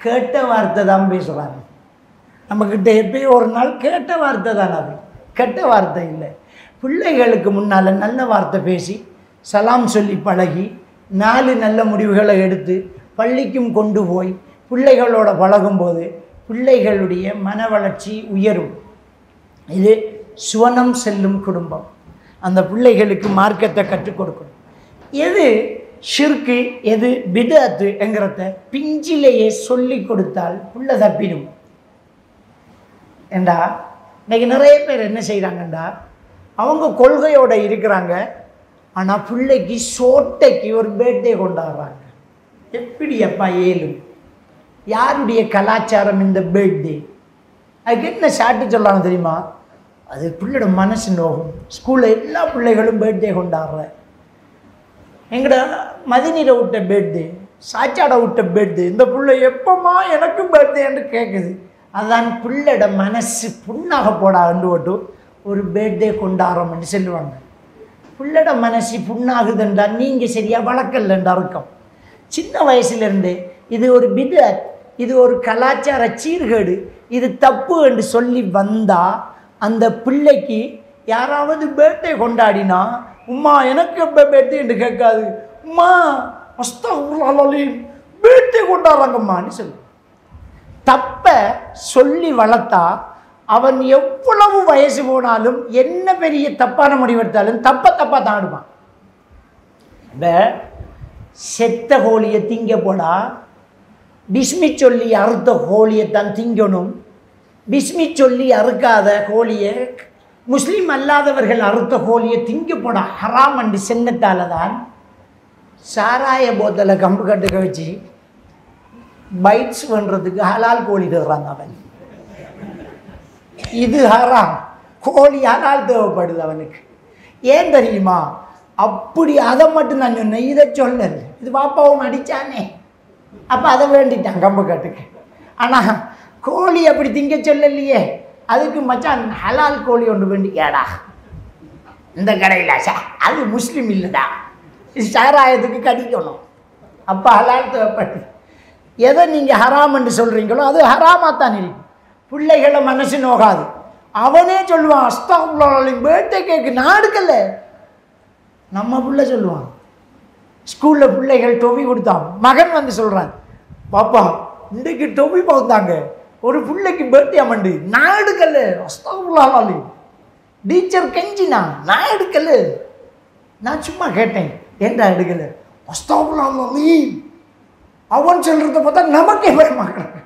கேட்ட வார்த்தை தான் பேசுகிறான். நம்மக்கிட்ட எப்பயும் ஒரு நாள் கேட்ட வார்த்தை தான், அது கெட்ட வார்த்தை இல்லை. பிள்ளைகளுக்கு முன்னால் நல்ல வார்த்தை பேசி சலாம் சொல்லி பழகி 4 நல்ல முடிவுகளை எடுத்து பள்ளிக்கும் கொண்டு போய் பிள்ளைகளோட பழகும்போது பிள்ளைகளுடைய மன வளர்ச்சி உயரும். இது சுவனம் செல்லும் குடும்பம். அந்த பிள்ளைகளுக்கு மார்க்கத்தை கற்றுக் கொடுக்கணும். எது ஷிர்கு எது பிதஅத்து என்கிறத பிஞ்சிலேயே சொல்லி கொடுத்தால் புள்ள தப்பிடும். ஏண்டா இன்றைக்கி நிறைய பேர் என்ன செய்கிறாங்கண்டா, அவங்க கொள்கையோடு இருக்கிறாங்க, ஆனால் பிள்ளைக்கு சோட்டைக்கு ஒரு பர்த்டே கொண்டாடுறாங்க. எப்படி அப்பா ஏலும்? யாருடைய கலாச்சாரம் இந்த பர்த்டே? அதுக்கு என்ன சாட்டு சொல்லலாம் தெரியுமா? அது பிள்ளையோட மனசு நோகும். ஸ்கூலில் எல்லா பிள்ளைகளும் பர்த்டே கொண்டாடுற, எங்கட மதிநீரை விட்ட பர்த்டே, சாச்சாடை விட்ட பர்த்டே, இந்த பிள்ளை எப்போம்மா எனக்கு பர்த்டே என்று கேட்குது. அதான் பிள்ளையோட மனசு புண்ணாக போடாண்டு ஓட்டு ஒரு பர்த்டே கொண்டாடுறோம்னு சொல்லுவாங்க. பிள்ளையோட மனசு புண்ணாகுதுன்றால் நீங்கள் சரியாக வளர்க்கலன்ற அர்த்தம். சின்ன வயசுலேருந்து இது ஒரு பிதஅத், இது ஒரு கலாச்சார சீர்கேடு, இது தப்பு என்று சொல்லி வந்தால் அந்த பிள்ளைக்கு யாராவது பர்த்டே கொண்டாடினா உம்மா எனக்கு எப்போ பர்த்டே என்று கேட்காது, உம்மா அஸ்தக்ஃபிருல்லாஹ் பர்த்டே கொண்டாடுறாங்கம்மான்னு சொல்லு. தப்பை சொல்லி வளர்த்தா அவன் எவ்வளவு வயசு போனாலும் என்ன பெரிய தப்பான முடிவெடுத்தாலும் தப்பாக தான் எடுப்பான். இப்போ செத்த கோழியை திங்க போடா, பிஸ்மி சொல்லி அறுத்த கோழியைத்தான் திங்கணும். பிஸ்மி சொல்லி அறுக்காத கோழியை, முஸ்லீம் அல்லாதவர்கள் அறுத்த கோழியை திங்க போட ஹராம் என்று சின்னத்தால் தான் சாராய போத்தலை கம்பு கட்டுக்க வச்சு பைட்ஸ் பண்ணுறதுக்கு ஹலால் கோழி தேடுறாங்க அவன். இது ஹராம், கோழி ஹலால் தேவைப்படுது அவனுக்கு. ஏன் தெரியுமா? அப்படி அதை மட்டும் நான் சொன்னேன், இதை சொல்லல. இது பாப்பாவும் அடித்தானே, அப்போ அதை வேண்டிட்டான் கம்பு கட்டுக்கு. ஆனால் கோழி அப்படி திங்க சொல்லலையே, அதுக்கு மச்சான் ஹலால் கோழி ஒன்று வேண்டி கேடா இந்த கடையில் அது முஸ்லீம் இல்லைடா, சாராயத்துக்கு கடிக்கணும், அப்போ ஹலால் தேவைப்படுது. எதை நீங்கள் ஹராம் என்று சொல்கிறீங்களோ அது ஹராமாக தான் இருக்கும். பிள்ளைகளை மனசு நோகாது. அவனே சொல்லுவான், அஸ்தக்ஃபிருல்லாஹ் பேர்த்டே கேக்கு நான் எடுக்கல. நம்ம பிள்ளை சொல்லுவான், ஸ்கூலில் பிள்ளைகள் டொபி கொடுத்தான், மகன் வந்து சொல்கிறான், பாப்பா இன்றைக்கு டொபி பார்த்தாங்க, ஒரு பிள்ளைக்கு பேர்த்டே அமண்டு, நான் எடுக்கல. அஸ்தக்ஃபிருல்லாஹ், டீச்சர் கெஞ்சினா நான் எடுக்கல. நான் சும்மா கேட்டேன், ஏன்டா எடுக்கல? அஸ்தக்ஃபிருல்லாஹ். அவன் சொல்கிறத பார்த்தா நமக்கே பயமாக்குறாங்க.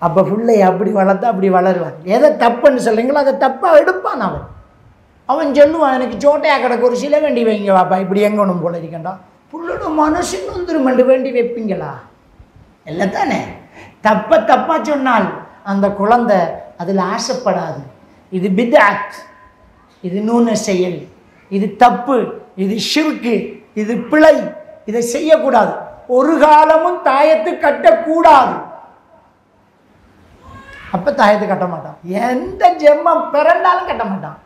அப்போ பிள்ளை அப்படி வளர்த்தா அப்படி வளருவான். எதை தப்புன்னு சொல்கிறீங்களோ அதை தப்பாக எடுப்பான் அவன். அவன் சொல்லுவான், எனக்கு சோட்டையாக கிடக்கு, ஒரு சில வேண்டி வைங்க வாப்பா, இப்படி எங்கணும் போல இருக்கண்டா. புள்ளோட மனசு நொந்துருமண்டு வேண்டி வைப்பீங்களா? இல்லை தானே. தப்பாக சொன்னால் அந்த குழந்தை அதில் ஆசைப்படாது. இது பித்அத், இது நூன செயல், இது தப்பு, இது ஷிர்கு, இது பிழை, இதை செய்யக்கூடாது. ஒரு காலமும் தாயத்து கட்டக்கூடாது. அப்போ தாயத்து கட்ட மாட்டான். எந்த ஜென்மம் பிறந்தாலும் கட்ட மாட்டான்.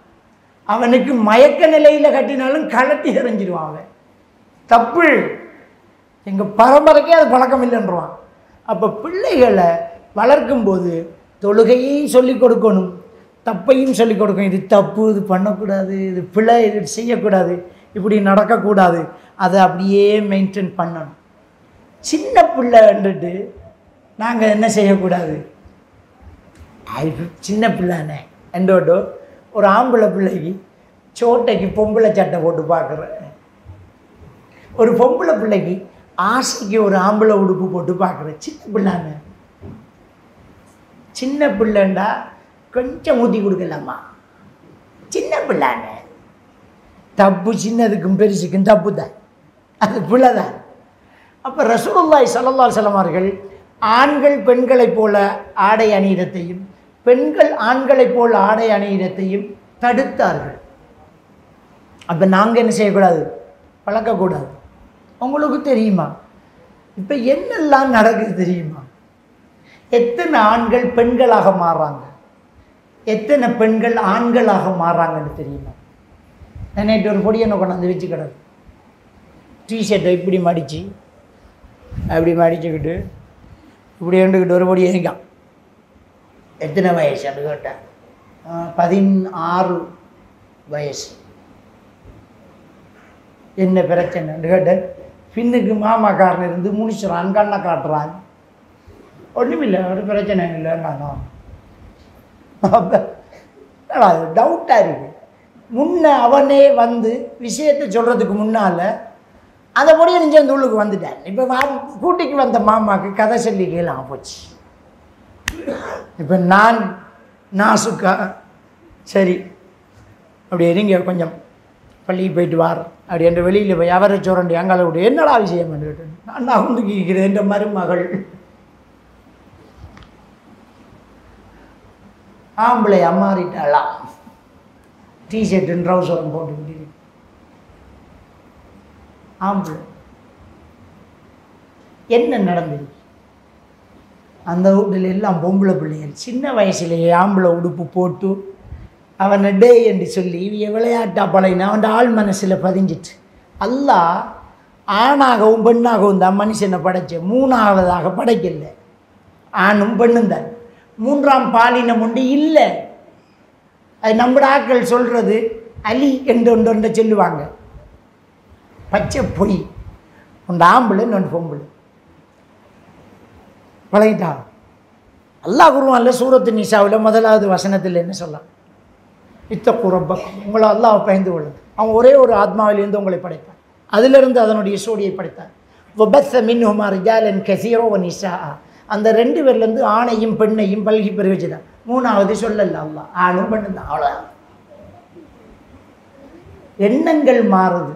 அவனுக்கு மயக்க நிலையில் கட்டினாலும் கலட்டி எறிஞ்சிடுவான். அவன் தப்பு, எங்கள் பரம்பரைக்கே அது பழக்கம் இல்லைன்றான். அப்போ பிள்ளைகளை வளர்க்கும்போது தொழுகையும் சொல்லிக் கொடுக்கணும், தப்பையும் சொல்லிக் கொடுக்கணும். இது தப்பு, இது பண்ணக்கூடாது, இது பிழை, இது செய்யக்கூடாது, இப்படி நடக்கக்கூடாது. அதை அப்படியே மெயின்டைன் பண்ணணும். சின்ன பிள்ளைன்ட்டு நாங்கள் என்ன செய்யக்கூடாது, சின்ன பிள்ளைண்ணே என்னோட ஒரு ஆம்பளை பிள்ளைக்கு சோட்டைக்கு பொம்பளை சட்டை போட்டு பார்க்குறேன், ஒரு பொம்பளை பிள்ளைக்கு ஆசைக்கு ஒரு ஆம்பளை உடுப்பு போட்டு பார்க்குறேன். சின்ன பிள்ளைண்ணே, சின்ன பிள்ளைண்டா கொஞ்சம் ஊற்றி கொடுக்கலாமா? சின்ன பிள்ளைண்ணே, தப்பு சின்னதுக்கும் பெருசுக்கும் தப்பு தான், அது பிள்ளை தான். அப்போ ரசூலுல்லாஹி ஸல்லல்லாஹு அலைஹி வஸல்லம் அவர்கள் ஆண்கள் பெண்களைப் போல ஆடை அணியிடத்தையும் பெண்கள் ஆண்களைப் போல் ஆடை அணியிடத்தையும் தடுத்தார்கள். அப்போ நாங்கள் என்ன செய்யக்கூடாது, பழக்கக்கூடாது. உங்களுக்கு தெரியுமா இப்போ என்னெல்லாம் நடக்குது தெரியுமா? எத்தனை ஆண்கள் பெண்களாக மாறுறாங்க, எத்தனை பெண்கள் ஆண்களாக மாறுறாங்கன்னு தெரியுமா? நேற்று ஒரு பொடியை கொண்டாந்து வச்சு கிடக்கு, டிஷர்ட்டை இப்படி மடித்து அப்படி மடிச்சுக்கிட்டு இப்படி எழுந்துக்கிட்டு ஒரு பொடி ஏங்கான். எத்தனை வயசு அப்படி கேட்டேன். 16 வயசு. என்ன பிரச்சனைன்னு கேட்டேன். பின்னுக்கு மாமாக்காரன் இருந்து முடிச்சுறான், கண்ணை காட்டுறான். ஒன்றுமில்லை, ஒரு பிரச்சனை இல்லை. நானும் அது டவுட்டாக இருக்குது. முன்ன அவனே வந்து விஷயத்தை சொல்கிறதுக்கு முன்னால் அதை பொடியை நெஞ்சு அந்த உள்ளுக்கு வந்துட்டேன். இப்போ கூட்டிக்கு வந்த மாமாவுக்கு கதை சொல்லி கேளாமல் போச்சு. இப்போ நான் நாசுக்கா சரி அப்படி இருங்க கொஞ்சம் பள்ளிக்கு போயிட்டு வார் அப்படி என்ற வெளியில் போய் அவரை சொல்கிறேன், எங்களை விட என்னடா விஷயம் கேட்டேன். நான் வந்து கேட்கிறேன், என்ற மருமகள் ஆம்பளை அம்மாறிட்டாளாம், டிஷர்ட்டு ட்ரௌசரும் போட்டுக்கிட்டு. ஆம்பளை என்ன நடந்தது? அந்த வீட்டில் எல்லாம் பொம்பளை பிள்ளைகள் சின்ன வயசுலேயே ஆம்பளை உடுப்பு போட்டு அவனை டே என்று சொல்லி இவ விளையாட்டா பழையின அவன் ஆள் மனசில் பதிஞ்சிட்டு. அல்லாஹ் ஆணாகவும் பெண்ணாகவும் தான் மனுஷனை படைச்ச, மூணாவதாக படைக்கல. ஆணும் பெண்ணும் தான், மூன்றாம் பாலினம் உண்டு இல்லை. அது நம்ம ஆட்கள் சொல்கிறது அலி என்று ஒன்று சொல்லுவாங்க, பச்சை பொய். ஒன்று ஆம்பளை இன்னொன்று பொம்பளை. பழகிட்டா அல்லாஹ் குர்ஆன்ல சூரத்து நிசாவில் 1வது வசனத்தில் என்ன சொல்லலாம்? இத்தகு ரப்பக்கும், உங்களை அல்லாஹ் பயந்து கொள்ளுங்க. அவன் ஒரே ஒரு ஆத்மாவிலிருந்து உங்களை படைத்தான், அதிலிருந்து அதனுடைய சோடியை படைத்தான். வபஸ்ஸ மின்ஹுமா ரிஜாலன் கஸீரா வ நிஸாஅ, அந்த 2 பேர்லேருந்து ஆணையும் பெண்ணையும் பல்கி பெருக வச்சுதான். 3வது சொல்லல அல்லாஹ், ஆணும் பெண்ணு தான், அவ்வளோதான். எண்ணங்கள் மாறுது.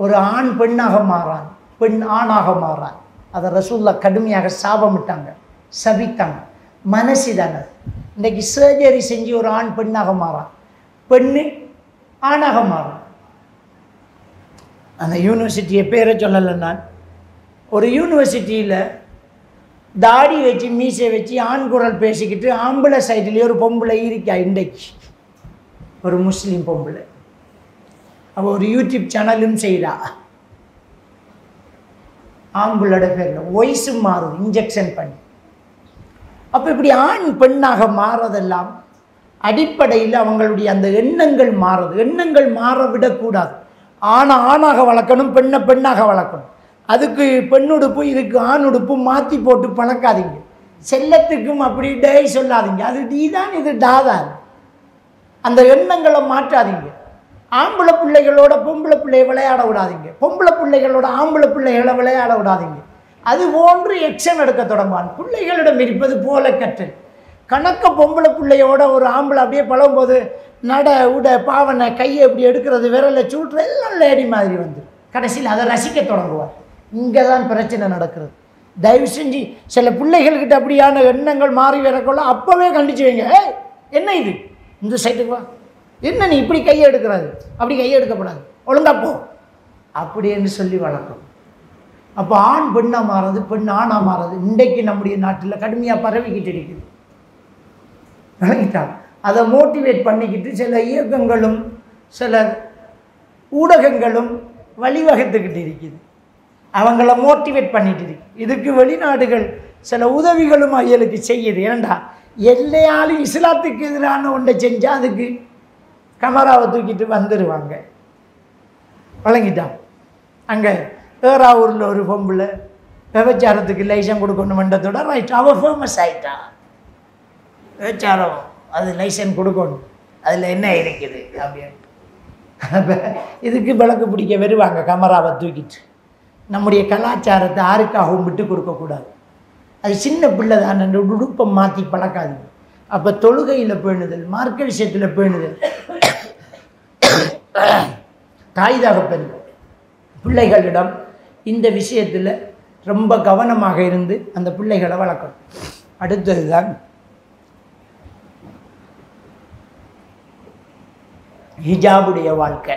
ஒரு ஆண் பெண்ணாக மாறான், பெண் ஆணாக மாறான். அதை ரசூலுல்லாஹ் கடுமையாக சாபமிட்டாங்க, சபித்தாங்க. மனசு தானே. இன்றைக்கி சர்ஜரி செஞ்சு ஒரு ஆண் பெண்ணாக மாறான், பெண்ணு ஆணாக மாறும். அந்த யூனிவர்சிட்டியை பேரை சொல்லலை நான். ஒரு யூனிவர்சிட்டியில் தாடி வச்சு மீசை வச்சு ஆண் குரல் பேசிக்கிட்டு ஆம்பளை சைட்லேயே ஒரு பொம்பளை இருக்கா இன்றைக்கு, ஒரு முஸ்லீம் பொம்பளை. அவள் ஒரு யூடியூப் சேனலும் செய்கிறா, ஆம்பளோட பேரில் வயசு மாறும் இன்ஜெக்ஷன் பண்ணி. அப்போ இப்படி ஆண் பெண்ணாக மாறதெல்லாம் அடிப்படையில் அவங்களுடைய அந்த எண்ணங்கள் மாறுது. எண்ணங்கள் மாற விடக்கூடாது. ஆணாக வளர்க்கணும், பெண்ணை பெண்ணாக வளர்க்கணும். அதுக்கு பெண்ணுடுப்பு இதுக்கு ஆண் உடுப்பு மாற்றி போட்டு பழக்காதீங்க. செல்லத்துக்கும் அப்படி டே சொல்லாதீங்க, அது டீ தான் இது டா தான். அந்த எண்ணங்களை மாற்றாதீங்க. ஆம்பளை பிள்ளைகளோட பொம்பளை பிள்ளையை விளையாட விடாதீங்க, பொம்பளை பிள்ளைகளோட ஆம்பளை பிள்ளைகளை விளையாட விடாதீங்க. அது போன்று எக்ஷன் எடுக்க தொடங்குவான். பிள்ளைகளிடம் இருப்பது போல கற்றல். கணக்க பொம்பளை பிள்ளையோட ஒரு ஆம்பளை அப்படியே பழகும்போது நட உட பாவனை கையை எப்படி எடுக்கிறது, விரலை சூட்டுற எல்லாம் லேடி மாதிரி வந்து கடைசியில் அதை ரசிக்க தொடங்குவார். இங்கே தான் பிரச்சனை நடக்கிறது. தயவு செஞ்சு சில பிள்ளைகள்கிட்ட அப்படியான எண்ணங்கள் மாறி வரக்குள்ள அப்போவே கண்டிச்சு வைங்க. என்ன இது, இந்த சைட்டுக்கு வா, என்ன நீ இப்படி கையை எடுக்கிறாரு, அப்படி கையை எடுக்கப்படாது, ஒழுங்கா போ அப்படின்னு சொல்லி வளர்க்கும். அப்போ ஆண் பெண்ணாக மாறுறது, பெண் ஆணாக மாறுறது இன்றைக்கு நம்முடைய நாட்டில் கடுமையாக பரவிக்கிட்டு இருக்குது. விளங்கிட்டாங்க. அதை மோட்டிவேட் பண்ணிக்கிட்டு சில இயக்கங்களும் சில ஊடகங்களும் வழிவகுத்துக்கிட்டு இருக்குது. அவங்கள மோட்டிவேட் பண்ணிட்டு இருக்கு. இதுக்கு வெளிநாடுகள் சில உதவிகளும் அயலுக்கு செய்யுது. ஏன்டா எல்லையாலும் இஸ்லாத்துக்கு எதிரான ஒன்றை செஞ்சால் அதுக்கு கமராவை தூக்கிட்டு வந்துடுவாங்க. வழங்கிட்டான். அங்கே ஏறாவூரில் ஒரு பொம்பளை விபச்சாரத்துக்கு லைசன்ஸ் கொடுக்கணும் மண்டத்தோட ரைட், அவள் ஃபேமஸ் ஆகிட்டா. விபச்சாரம் அது லைசன்ஸ் கொடுக்கணும், அதில் என்ன இருக்குது அப்படின்ட்டு. இதுக்கு விளக்கு பிடிக்க வருவாங்க கமராவை தூக்கிட்டு. நம்முடைய கலாச்சாரத்தை யாருக்காகவும் விட்டு கொடுக்கக்கூடாது. அது சின்ன பிள்ளை தான், அந்த உடுப்பை மாற்றி பழக்காதீங்க. அப்போ தொழுகையில் பேணுதல், மார்க்க விஷயத்தில் பேணுதல், தாய் தகப்பன் பிள்ளைகளிடம் இந்த விஷயத்தில் ரொம்ப கவனமாக இருந்து அந்த பிள்ளைகளை வளர்க்கணும். அடுத்தது தான் ஹிஜாபுடைய வாழ்க்கை.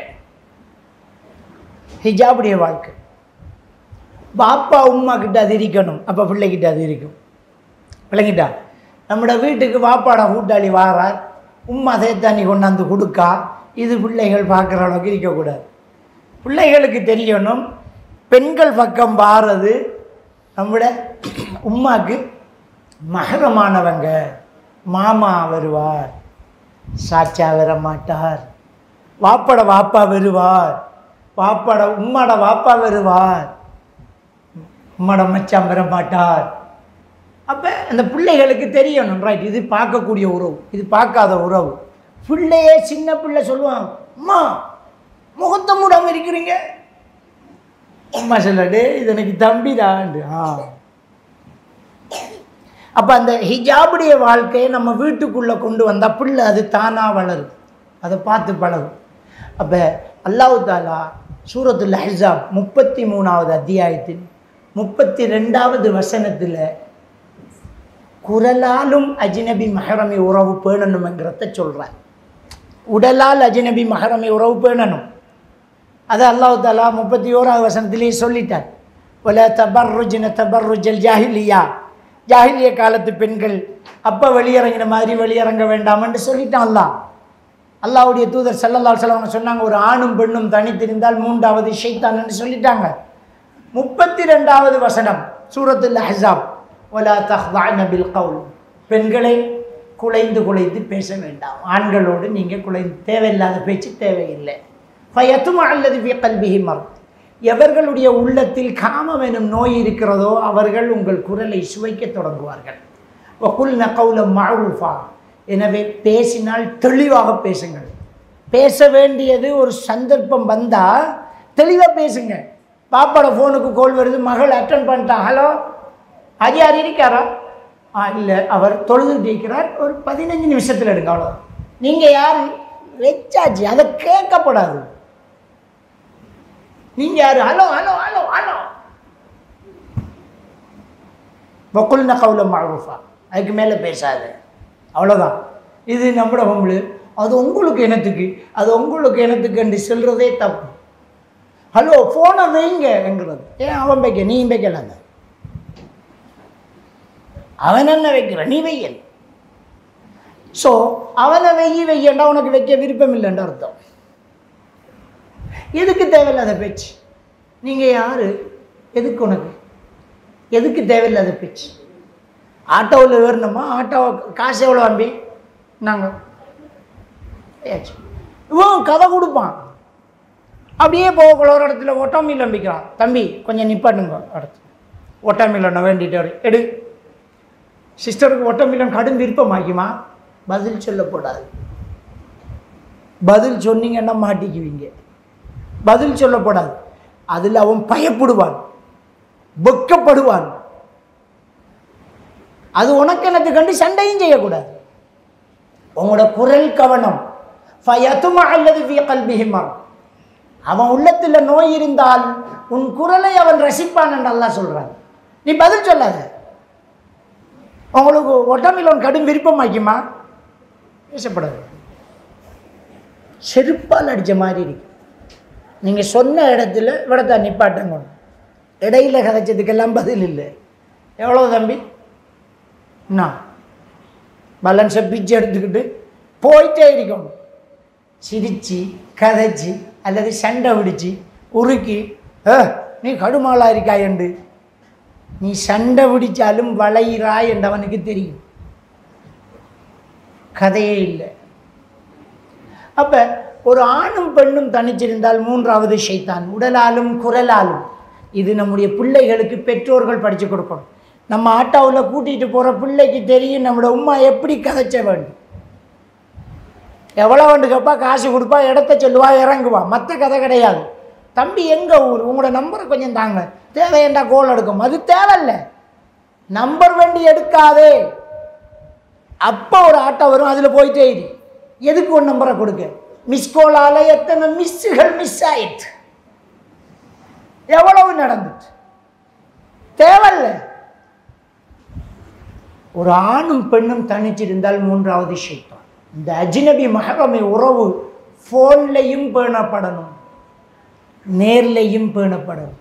ஹிஜாபுடைய வாழ்க்கை பாப்பா உம்மா கிட்ட அது இருக்கணும், அப்போ பிள்ளைகிட்ட அது இருக்கும். விளங்கிட்டா? நம்மளோட வீட்டுக்கு வாப்பாட கூட்டாளி வாரார், உம்மா தேத்தாணி கொண்டாந்து கொடுக்கா, இது பிள்ளைகள் பார்க்குற அளவுக்கு இருக்கக்கூடாது. பிள்ளைகளுக்கு தெரியணும் பெண்கள் பக்கம் வாரது நம்மளோட உம்மாக்கு மகரமானவங்க. மாமா வருவார், சாச்சா வர மாட்டார், வாப்பாட வாப்பா வருவார், வாப்பாட உம்மாட வாப்பா வருவார், உம்மாட மச்சான் வர மாட்டார். அப்போ அந்த பிள்ளைகளுக்கு தெரியணும், ரைட், இது பார்க்கக்கூடிய உறவு, இது பார்க்காத உறவு. பிள்ளையே சின்ன பிள்ளை சொல்லுவாங்க, அம்மா முகத்தை மூடாமல் இருக்கிறீங்க. அம்மா சொல்லடே இது எனக்கு தம்பிடாண்டு. அப்போ அந்த ஹிஜாபுடைய வாழ்க்கையை நம்ம வீட்டுக்குள்ளே கொண்டு வந்தால் பிள்ளை அது தானாக வளருது, அதை பார்த்து பழகும். அப்போ அல்லாஹ் தாலா சூரத்துல் அஹ்ஸாப் 33வது அத்தியாயத்தில் 32வது வசனத்தில் குரலாலும் அஜ்னபி மஹரமி உறவு பேணணுங்கிறத சொல்கிறார். உடலால் அஜ்னபி மஹரமி உறவு பேணணும். அதை அல்லாஹ் தாலா 31வது வசனத்திலேயே சொல்லிட்டார். வல தபர்ருஜ்ன தபர்ருஜல் ஜாஹிலியா, ஜாஹிலிய காலத்து பெண்கள் அப்போ வெளியிறங்கின மாதிரி வெளியிறங்க வேண்டாம்னு சொல்லிட்டான் அல்லாஹ். அல்லாஹ்வுடைய தூதர் ஸல்லல்லாஹு அலைஹி வஸல்லம் சொன்னாங்க, ஒரு ஆணும் பெண்ணும் தனித்திருந்தால் 3வது ஷைத்தான்னு சொல்லிட்டாங்க. 32வது வசனம் சூரத்துல் அஹ்ஸாப், வலா தஹ்தஅன பில் கவுல், பெண்களை குலைந்து குலைந்து பேச வேண்டாம். ஆண்களோடு நீங்கள் குலைந்து தேவையில்லாத பேச்சு தேவையில்லை. ஃபயத்தும அல்லது ஃபீ கல்பிஹி மர்த், எவர்களுடைய உள்ளத்தில் காமம் எனும் நோய் இருக்கிறதோ அவர்கள் உங்கள் குரலை சுவைக்க தொடங்குவார்கள். வகுல்ன கௌலம் மஅரூஃபா, எனவே பேசினால் தெளிவாக பேசுங்கள். பேச வேண்டியது ஒரு சந்தர்ப்பம் வந்தால் தெளிவாக பேசுங்க. பாப்பாட ஃபோனுக்கு கால் வருது, மகள் அட்டன் பண்ணிட்டா, ஹலோ அஜியார் இருக்காரா? இல்லை, அவர் தொழுதுட்டு இருக்கிறார், ஒரு 15 நிமிஷத்தில் எடுங்க, அவ்வளோ. நீங்கள் யார் வெச்சாச்சு, அதை கேட்கப்படாது. நீங்கள் யார்? Hello hello hello hello. வக்குல்ன கௌலம் மஅரூஃபா, அதுக்கு மேலே பேசாத, அவ்வளோதான். இது நம்மளோட பொம்பளை, அது உங்களுக்கு எனத்துக்கு, அது உங்களுக்கு எனத்துக்கு என்று சொல்கிறதே தப்பு. ஹலோ ஃபோனை வைங்கங்கிறது, ஏன் அவன் வைக்க நீ வைக்கலாங்க, அவன் என்ன வைக்கிற நீ வையல். ஸோ அவனை வையண்டா உனக்கு வைக்க விருப்பம் இல்லைன்ற அர்த்தம். எதுக்கு தேவையில்லாத பேச்சு? நீங்கள் யார், எதுக்கு உனக்கு, எதுக்கு தேவையில்லாத பேச்சு? ஆட்டோவில் வரணுமா, ஆட்டோ காசு எவ்வளோ அம்பி நாங்கள் இவன் கதை கொடுப்பான். அப்படியே போகக்குள்ள ஒரு இடத்துல ஒட்டாமில் நம்பிக்கிறான், தம்பி கொஞ்சம் நிப்பாட்டுங்க அடுத்து ஒட்டாமில்லை வேண்டிட்டு எடு. சிஸ்டருக்கு ஒட்டமில்லன் கடும் விருப்பமாக்குமா? பதில் சொல்லப்படாது. பதில் சொன்னீங்கன்னா மாட்டிக்குவீங்க. பதில் சொல்லப்படாது. அதில் அவன் பயப்படுவான், வெக்கப்படுவான். அது உனக்கு எனக்கு கண்டு சண்டையும் செய்யக்கூடாது. உங்களோட குரல் கவனம். அவன் உள்ளத்தில் நோய் இருந்தால் உன் குரலை அவன் ரசிப்பான் என்று அல்லாஹ் சொல்றான். நீ பதில் சொல்லாத. உங்களுக்கு ஒட்டமில்லன் கடும் விருப்பமாக்குமா? பேசப்படாது. செருப்பால் அடித்த மாதிரி இருக்கு. நீங்கள் சொன்ன இடத்துல இவ்வளோத்தான் நிப்பாட்டங்க. இடையில கதைச்சதுக்கெல்லாம் பதில் இல்லை. எவ்வளோ தம்பி என்ன பேலன்ஸை பிச்சு எடுத்துக்கிட்டு போயிட்டே இருக்கணும். சிரிச்சு கதைச்சி அல்லது சண்டை பிடிச்சி உருக்கி நீ கடுமாளாக இருக்காயண்டு. நீ சண்டை பிடிச்சாலும் வளையிறாய் என்றவனுக்கு தெரியும். கதையே இல்லை. அப்போ ஒரு ஆணும் பெண்ணும் தனிச்சிருந்தால் மூன்றாவது ஷைத்தான், உடலாலும் குரலாலும். இது நம்முடைய பிள்ளைகளுக்கு பெற்றோர்கள் படித்து கொடுக்கணும். நம்ம ஆட்டோவில் கூட்டிகிட்டு போகிற பிள்ளைக்கு தெரியும் நம்மளோட உம்மா எப்படி கதைச்ச வேண்டும். எவ்வளோ வேண்டு கேட்பா, காசு கொடுப்பா, இடத்த சொல்லுவா, இறங்குவா. மற்ற கதை கிடையாது. தம்பி எங்கள் ஊர், உங்களோட நம்பரை கொஞ்சம் தாங்க, தேவையண்டா கோல் எடுக்கும். அது தேவையில்லை, நம்பர் வண்டி எடுக்காதே. அப்போ ஒரு ஆட்டோ வரும், அதில் போயிட்டே இரு. எதுக்கு ஒரு நம்பரை கொடுக்க? மிஸ்கோலால் எத்தனை மிஸ்ஸுகள் மிஸ் ஆயிடுச்சு, எவ்வளவு நடந்துச்சு, தேவையில்லை. ஒரு ஆணும் பெண்ணும் தனிச்சிருந்தால் மூன்றாவது ஷைத்தான். இந்த அஜ்னபி மஹரமை உறவு ஃபோன்லையும் பேணப்படணும், நேர்லையும் பேணப்படணும்.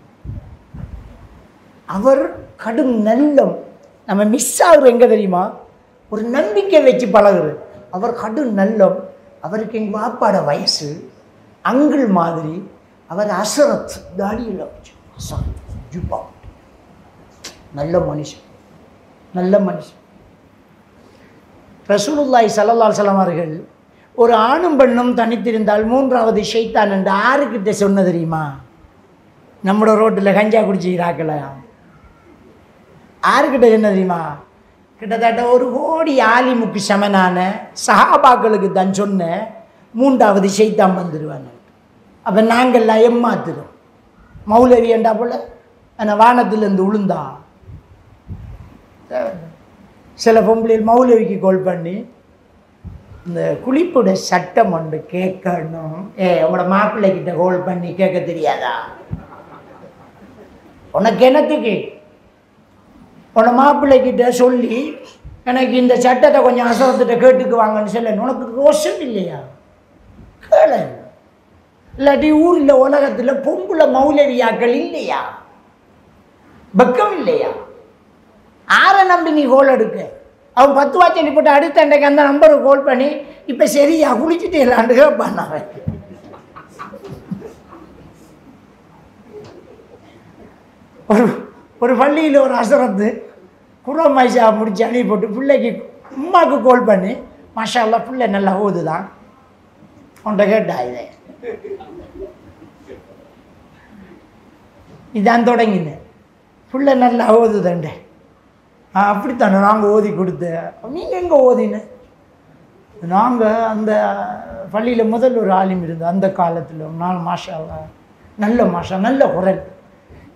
அவர் கடும் நல்லம். நம்ம மிஸ் ஆகுறோம் எங்கே தெரியுமா? ஒரு நம்பிக்கை வச்சு பழகுறது. அவர் கடும் நல்லம். அவருக்கு எங்கள் வாப்பாட வயசு அங்கிள் மாதிரி. அவர் அசரத் தாடியில் வச்சு நல்ல மனுஷன், நல்ல மனுஷன். ரசூலுல்லாஹி ஸல்லல்லாஹு அலைஹி வஸல்லம் அவர்கள் ஒரு ஆணும் பெண்ணும் தனித்திருந்தால் மூன்றாவது ஷைத்தான் என்று யாருக்கிட்ட சொன்ன தெரியுமா? நம்மளோட ரோட்டில் கஞ்சா குடிச்சிக்கிறாக்கல யாருக்கிட்ட சொன்ன தெரியுமா? கிட்டத்தட்ட 1 கோடி ஆலிமுக்கு சமனான சஹாபாக்களுக்கு தான் சொன்ன மூன்றாவது ஷைத்தான் வந்துடுவாங்க. அப்போ நாங்கள்லாம் ஏமாத்துறோம். மௌலவி என்றா போல ஆனால் வானத்திலேருந்து உளுந்தா. சில பொம்பளையில் மௌலவிக்கு கால் பண்ணி இந்த குளிப்புடைய சட்டம் ஒன்று கேட்கணும், உங்களோட மாப்பிள்ளைக்கிட்ட கால் பண்ணி கேட்க தெரியாதா? உனக்கு என்னத்துக்கு? உன மாப்பிள்ளைக்கிட்ட சொல்லி எனக்கு இந்த சட்டத்தை கொஞ்சம் அசரத்திட்ட கேட்டுக்குவாங்கன்னு சொல்ல. உனக்கு ரோஷம் இல்லையா? கேளு. இல்லாட்டி ஊரில் உலகத்தில் பொம்புல மௌலவியாக்கள் இல்லையா? பக்கம் இல்லையா? ஆரை நம்பி நீ கோல் எடுக்க? அவன் 10 ரூபா சொல்லி போட்டு அடுத்த அன்றைக்கு அந்த நம்பருக்கு கால் பண்ணி இப்போ சரியா குளிச்சுட்டு இல்லாண்டு கேட்பான். அவன் ஒரு பள்ளியில் ஒரு அசரத்து குரான் மைசா முடிச்சு அனுப்பி போட்டு பிள்ளைக்கு அம்மாவுக்கு கால் பண்ணி, மாஷா அல்லாஹ் பிள்ளை நல்லா ஓதுதான், உன்ட்ட கேட்டா இதை இதான் தொடங்கினேன், பிள்ளை நல்லா ஓதுதண்டே. அப்படித்தானே நாங்கள் ஓதி கொடுத்தேன். நீங்கள் எங்கே ஓதின? நாங்கள் அந்த பள்ளியில் முதல் ஒரு ஆலிம் இருந்தோம் அந்த காலத்தில். நான் மாஷா அல்லாஹ் நல்ல மாஷா, நல்ல குரல்.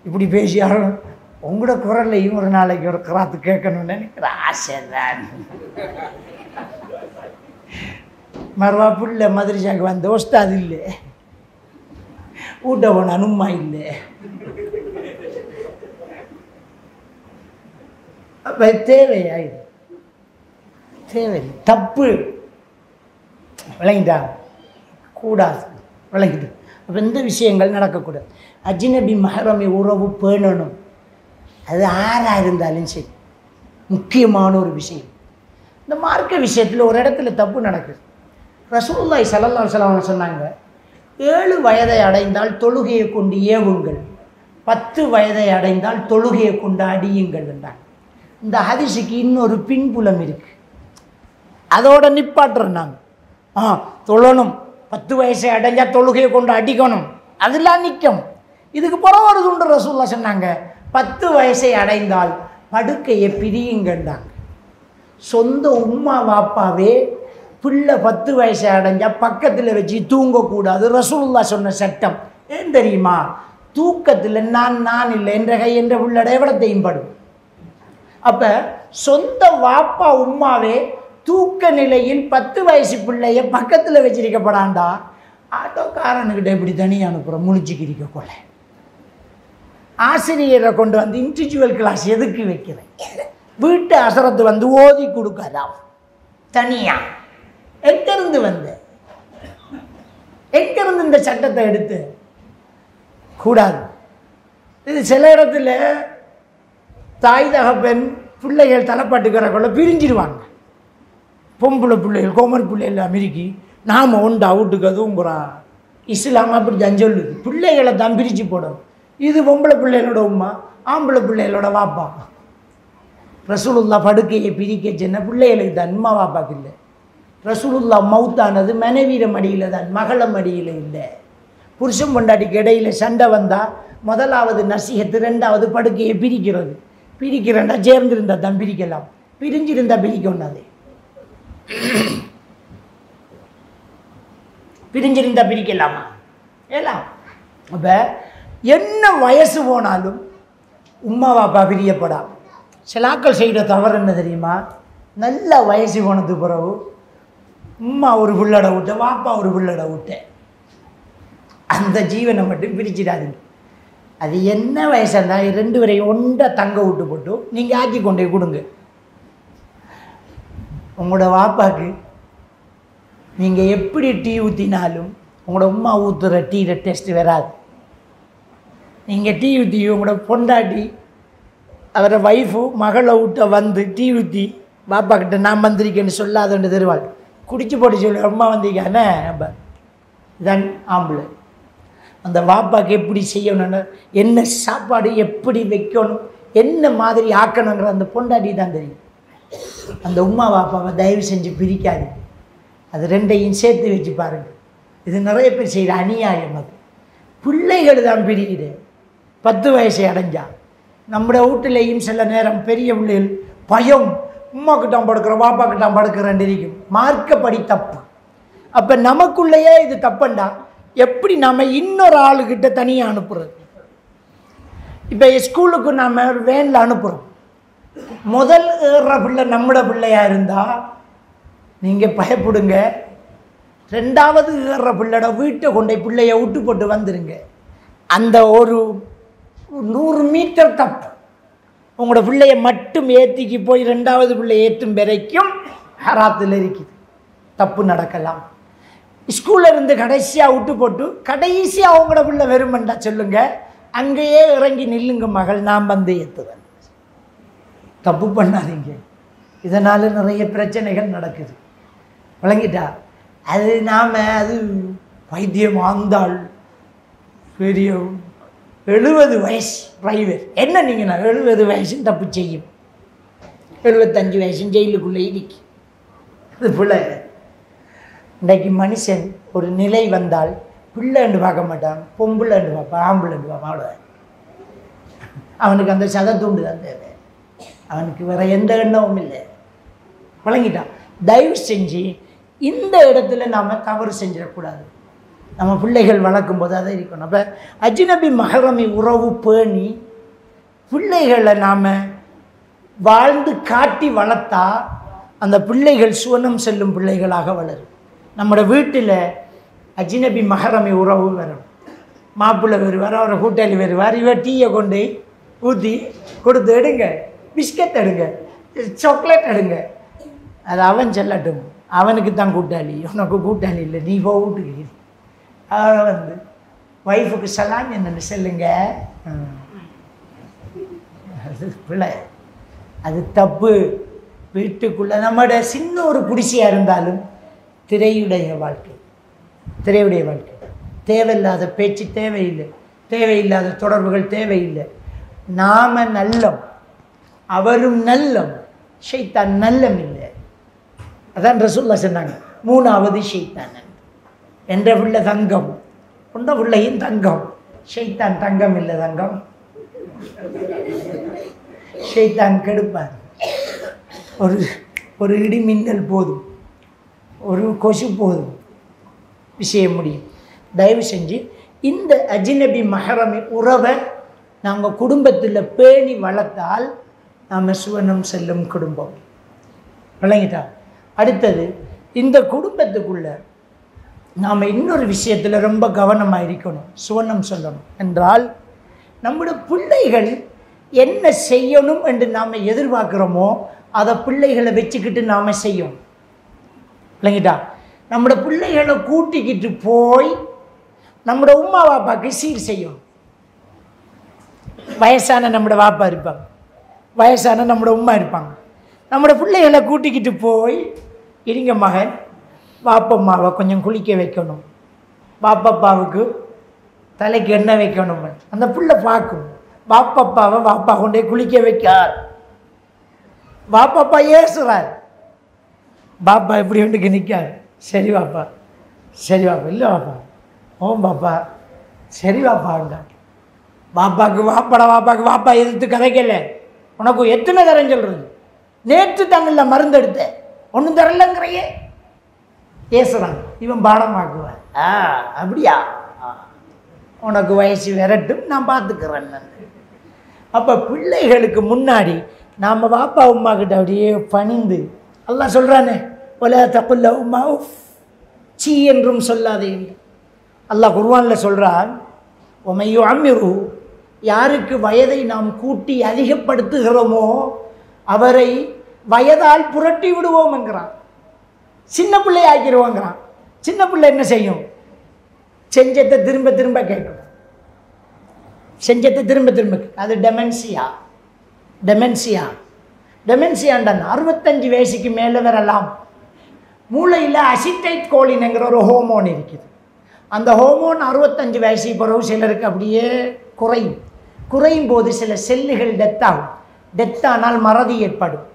இப்படி பேசியாலும் உங்களோட குரல்லையும் ஒரு நாளைக்கு ஒரு கிராத்து கேட்கணும்னு நினைக்கிற ஆசை தான். மறுவா புள்ள மதுரைச்சாக்கு வந்த ஒஸ்தாது இல்லை, ஊட்ட போன அனுமா இல்லை. அப்போ தேவையா இது? தேவை, தப்பு. விளங்கிட்டா? கூடாது. விளங்கிட்டு அப்போ இந்த விஷயங்கள் நடக்கக்கூடாது. அஜ்னபி மஹ்ரமி உறவு பேணணும். அது ஆறாக இருந்தாலும் சரி, முக்கியமான ஒரு விஷயம். இந்த மார்க்க விஷயத்தில் ஒரு இடத்துல தப்பு நடக்குது. ரசூலுல்லாஹி ஸல்லல்லாஹு அலைஹி வஸல்லம் சொன்னாங்க, 7 வயதை அடைந்தால் தொழுகையை கொண்டு ஏவுங்கள், 10 வயதை அடைந்தால் தொழுகையை கொண்டு அடியுங்கள் என்றாங்க. இந்த ஹதீஸுக்கு இன்னொரு பின்புலம் இருக்குது. அதோட நிப்பாட்டுறோம் நாங்கள். தொழணும், 10 வயசை அடைஞ்சால் தொழுகையை கொண்டு அடிக்கணும், அதெல்லாம் நிற்கும். இதுக்கு பிறகு ஒரு துண்டு ரசூலுல்லாஹ் சொன்னாங்க, 10 வயசை அடைந்தால் படுக்கையை பிரியுங்கண்டாங்க. சொந்த உம்மா வாப்பாவே பிள்ளை 10 வயசை அடைஞ்சால் பக்கத்தில் வச்சு தூங்கக்கூடாது. ரசூலுல்லாஹ் சொன்ன சட்டம் ஏன் தெரியுமா? தூக்கத்தில் நான் இல்லை என்ற கை என்ற உள்ளட எவ்வளத்தையும் படும். அப்போ சொந்த வாப்பா உம்மாவே தூக்க நிலையில் 10 வயசு பிள்ளைய பக்கத்தில் வச்சிருக்கப்படாண்டா ஆட்டோக்காரனுக்கிட்ட எப்படி தனியாக அனுப்புகிறோம்? முழிச்சுக்கிறிக்க கொலை. ஆசிரியரை கொண்டு வந்து இண்டிவிஜுவல் கிளாஸ் எதுக்கு வைக்கிறேன்? வீட்டு அசரத்து வந்து ஓதி கொடுக்காதாம் தனியா. எங்கிருந்து இந்த சட்டத்தை எடுத்து? கூடாது. இது சில இடத்துல தாய் தகப்பன் பிள்ளைகள் தலைப்பாட்டுக்கிறக்குள்ள பிரிஞ்சிடுவாங்க. பொம்பளை பிள்ளைகள் கோமர் பிள்ளைகள் அமெரிக்கி நாம் ஒன்று அவுட்டுக்கு அதுவுங்கிறான். இஸ்லாம் அப்படி தான் சொல்லுது, பிள்ளைகளை தான் பிரித்து போடும். இது பொம்பளை பிள்ளைகளோட உம்மா, ஆம்பளை பிள்ளைகளோட வாப்பா. ரசூலுல்லாஹ் படுக்கையை பிரிக்க சொன்ன பிள்ளைகளுக்கு தான், அம்மா வாப்பாக்கு இல்லை. ரசூலுல்லாஹ் மௌத்தானது மனைவியில மடியில் தான், மகள மடியில் இல்லை. புருஷன் பொண்டாட்டிக்கு இடையில சண்டை வந்தால் முதலாவது நசிஹத்து, 2வது படுக்கையை பிரிக்கிறது. பிரிக்கிறேன்டா சேர்ந்திருந்தா தான் பிரிக்கலாம், பிரிஞ்சிருந்தா பிரிக்கொண்டாது. பிரிஞ்சிருந்தா பிரிக்கலாமா? எல்லாம். அப்போ என்ன வயசு போனாலும் உம்மா வாப்பா பிரியப்படா. சிலாக்கள் செய்கிற தவறு என்ன தெரியுமா? நல்ல வயசு போனது பிறகு உம்மா ஒரு புள்ளட விட்ட, வாப்பா ஒரு புள்ளட விட்ட, அந்த ஜீவனை மட்டும் பிரிச்சிடாதீங்க. அது என்ன வயசாக இருந்தால் 2 வரையும் ஒன்றை தங்க விட்டு போட்டு நீங்கள் ஆக்கி கொண்டே கொடுங்க. உங்களோட வாப்பாக்கு நீங்கள் எப்படி டீ ஊற்றினாலும் உங்களோட உம்மா ஊற்றுற டீயில் டேஸ்ட் வராது. நீங்கள் டீ ஊற்றி உங்களோட பொண்டாட்டி அவரை ஒய்ஃபு மகளை விட்ட வந்து டீ ஊற்றி பாப்பா கிட்ட நான் வந்திருக்கேன்னு சொல்லாதன்னு தருவாள். குடிச்சு போட்டு சொல்லி அம்மா வந்திருக்கானே அப்போ இதான் ஆம்பளை. அந்த வாப்பாக்கு எப்படி செய்யணும்னு, என்ன சாப்பாடு எப்படி வைக்கணும், என்ன மாதிரி ஆக்கணுங்கிற அந்த பொண்டாட்டி தான் தெரியும். அந்த உம்மா வாப்பாவை தயவு செஞ்சு பிரிக்காது. அது 2ஐயும் சேர்த்து வச்சு பாருங்கள். இது நிறைய பேர் செய்கிற அநியாயம். அது பிள்ளைகள் தான் பிரிக்குது 10 வயசை அடைஞ்சா. நம்முடைய வீட்டிலையும் சில நேரம் பெரிய பிள்ளைகள் பயம், உம்மாக்கிட்டான் படுக்கிறோம் வாப்பாக்கிட்டான் படுக்கிறேன் இருக்கும். மார்க்கப்படி தப்பு. அப்போ நமக்குள்ளேயே இது தப்புண்டா எப்படி நாம் இன்னொரு ஆளுக்கிட்ட தனியாக அனுப்புறது? இப்போ ஸ்கூலுக்கு நாம் ஒரு வேனில் அனுப்புகிறோம். முதல் ஏறுற பிள்ளை நம்மட பிள்ளையாக இருந்தால் நீங்கள் பயப்படுங்க. 2வது ஏறுற பிள்ளையோட வீட்டை கொண்டே பிள்ளைய விட்டு போட்டு வந்துடுங்க. அந்த ஒரு 100 மீட்டர் தப்பு. உங்களோட பிள்ளைய மட்டும் ஏற்றிக்கு போய் 2வது பிள்ளை ஏற்றும் வரைக்கும் ஹராத்தில் இருக்குது. தப்பு நடக்கலாம். ஸ்கூலில் இருந்து கடைசியாக விட்டு போட்டு கடைசியாக அவங்களோட பிள்ளை வெறுமண்டா சொல்லுங்கள், அங்கேயே இறங்கி நில்லுங்க மகள், நான் வந்து ஏற்றுவேன். தப்பு பண்ணாதீங்க. இதனால் நிறைய பிரச்சனைகள் நடக்குது. விளங்கிட்டா? அது நாம் அது வைத்தியம் வாழ்ந்தால் பெரிய 70 வயசு டிரைவர் என்ன நீங்கள், நான் 70 வயசுன்னு தப்பு செய்யும், 75 வயசுன்னு ஜெயிலுக்குள்ளே இருக்கு. அது பிள்ளை. இன்றைக்கு மனுஷன் ஒரு நிலை வந்தால் பிள்ளைன்னு பார்க்க மாட்டான், பொம்புள்ளைன்னு பார்ப்பான், ஆம்புள்ளைன்னு பார்ப்பான். அவ்வளோதான். அவனுக்கு அந்த சதத்தூண்டு தான் தேவை. அவனுக்கு வேறு எந்த எண்ணமும் இல்லை. வழங்கிட்டான். தயவு செஞ்சு இந்த இடத்துல நாம் தவறு செஞ்சிடக்கூடாது. நம்ம பிள்ளைகள் வளர்க்கும் போது அதை இருக்கணும். அப்போ அஜ்னபி மஹ்ரமி உறவு பேணி பிள்ளைகளை நாம் வாழ்ந்து காட்டி வளர்த்தா அந்த பிள்ளைகள் சுவனம் செல்லும் பிள்ளைகளாக வளரும். நம்மளோட வீட்டில் அஜ்னபி மஹ்ரமி உறவு வரும். மாப்பிள்ளை வருவார், அவரை கூட்டாளி வருவார், இவர் டீயை கொண்டு ஊற்றி கொடுத்து எடுங்க பிஸ்கட் எடுங்க, சாக்லேட் எடுங்க. அது அவன் செல்லட்டும், அவனுக்கு தான் கூட்டாளி, உனக்கு கூட்டாளி இல்லை, நீ போட்டுக்கு. அவன் வந்து ஒய்ஃபுக்கு சலாம் என்னென்னு சொல்லுங்க. அது பிள்ளை, அது தப்பு. வீட்டுக்குள்ளே நம்மட சின்ன ஒரு குடிசையாக இருந்தாலும் திரையுடைய வாழ்க்கை, திரையுடைய வாழ்க்கை. தேவையில்லாத பேச்சு தேவையில்லை, தேவையில்லாத தொடர்புகள் தேவையில்லை. நாம நல்லம், அவரும் நல்லம், ஷைத்தான் நல்லம் இல்லை. அதான் ரசூலுல்லாஹ் சொன்னாங்க, மூணாவது ஷைத்தான். என்ற பிள்ளை தங்கம், உண்ட பிள்ளையும் தங்கம், ஷைத்தான் தங்கம் இல்லை. தங்கம் ஷைத்தான் கெடுப்பார். ஒரு இடி மின்னல் போதும், ஒரு கொசு போதும், விஷயம் முடியும். தயவு செஞ்சு இந்த அஜ்னபி மஹரமி உறவை நாங்கள் குடும்பத்தில் பேணி வளர்த்தால் நாம் சுவனம் செல்லும் குடும்பம். விளங்கிட்டா? அடுத்தது, இந்த குடும்பத்துக்குள்ள நாம் இன்னொரு விஷயத்தில் ரொம்ப கவனமாக இருக்கணும். சுவனம் சொல்லணும் என்றால் நம்முடைய பிள்ளைகள் என்ன செய்யணும் என்று நாம் எதிர்பார்க்குறோமோ அதை பிள்ளைகளை வச்சுக்கிட்டு நாம் செய்யணும். இல்லைங்கிட்டா? நம்மளோட பிள்ளைகளை கூட்டிக்கிட்டு போய் நம்மளோட உம்மா வாப்பாக்கு சீர் செய்யணும். வயசான நம்மளோட வாப்பா இருப்பாங்க, வயசான நம்மளோட உம்மா இருப்பாங்க. நம்மளோட பிள்ளைகளை கூட்டிக்கிட்டு போய், இருங்க மகன், வாப்பம்மாவை கொஞ்சம் குளிக்க வைக்கணும், வாப்பப்பாவுக்கு தலைக்கு எண்ணெய் வைக்கணும். அந்த பிள்ளை பார்க்கும், வாப்பப்பாவை வாப்பா கொண்டே குளிக்க வைக்கார். வாப்பப்பா ஏசுறார், பாப்பா எப்படி ஒன்றுக்கு நிற்கார். சரி வாப்பா, சரி வாப்பா, இல்லை வாப்பா, ஓம் பாப்பா, சரி வாப்பாண்டா. பாப்பாவுக்கு வாப்பாடா, வாப்பாவுக்கு வாப்பா எதிர்த்து கதைக்கல. உனக்கு எத்தனை தரம் சொல்கிறது? நேற்று தாங்கல்ல மருந்து எடுத்த, ஒன்றும் தரலங்கிறையே ஏசுறான். இவன் பாடமாக்குவான். அப்படியா, உனக்கு வயசு விரட்டும், நான் பார்த்துக்கிறேன். அப்போ பிள்ளைகளுக்கு முன்னாடி நாம் வாப்பா உம்மா கிட்ட அப்படியே பணிந்து, அல்லாஹ் சொல்கிறானே, ஒலா தகுல்ல உம்மா சீ என்றும் சொல்லாதே. அல்லாஹ் குர்ஆனில் சொல்கிறான், ஒமையோ அம்மிரு, யாருக்கு வயதை நாம் கூட்டி அதிகப்படுத்துகிறோமோ அவரை வயதால் புரட்டி விடுவோம்ங்கிறான். சின்ன பிள்ளை ஆக்கிடுவோங்கிறான். சின்ன பிள்ளை என்ன செய்யும்? செஞ்சத்தை திரும்ப திரும்ப கேட்கும், செஞ்சத்தை திரும்ப திரும்ப. அது டெமென்சியா. டெமென்சியா டெமென்சியாண்டான் 65 வயசுக்கு மேலே வரலாம். மூளையில் அசிட்டைட் கோலின்ங்கிற ஒரு ஹோமோன் இருக்குது. அந்த ஹோமோன் 65 வயசுக்கு பிறகு சிலருக்கு அப்படியே குறையும். குறையும் போது சில செல்லுகள் டெத் ஆகும். டெத் ஆனால் மறதி ஏற்படும்.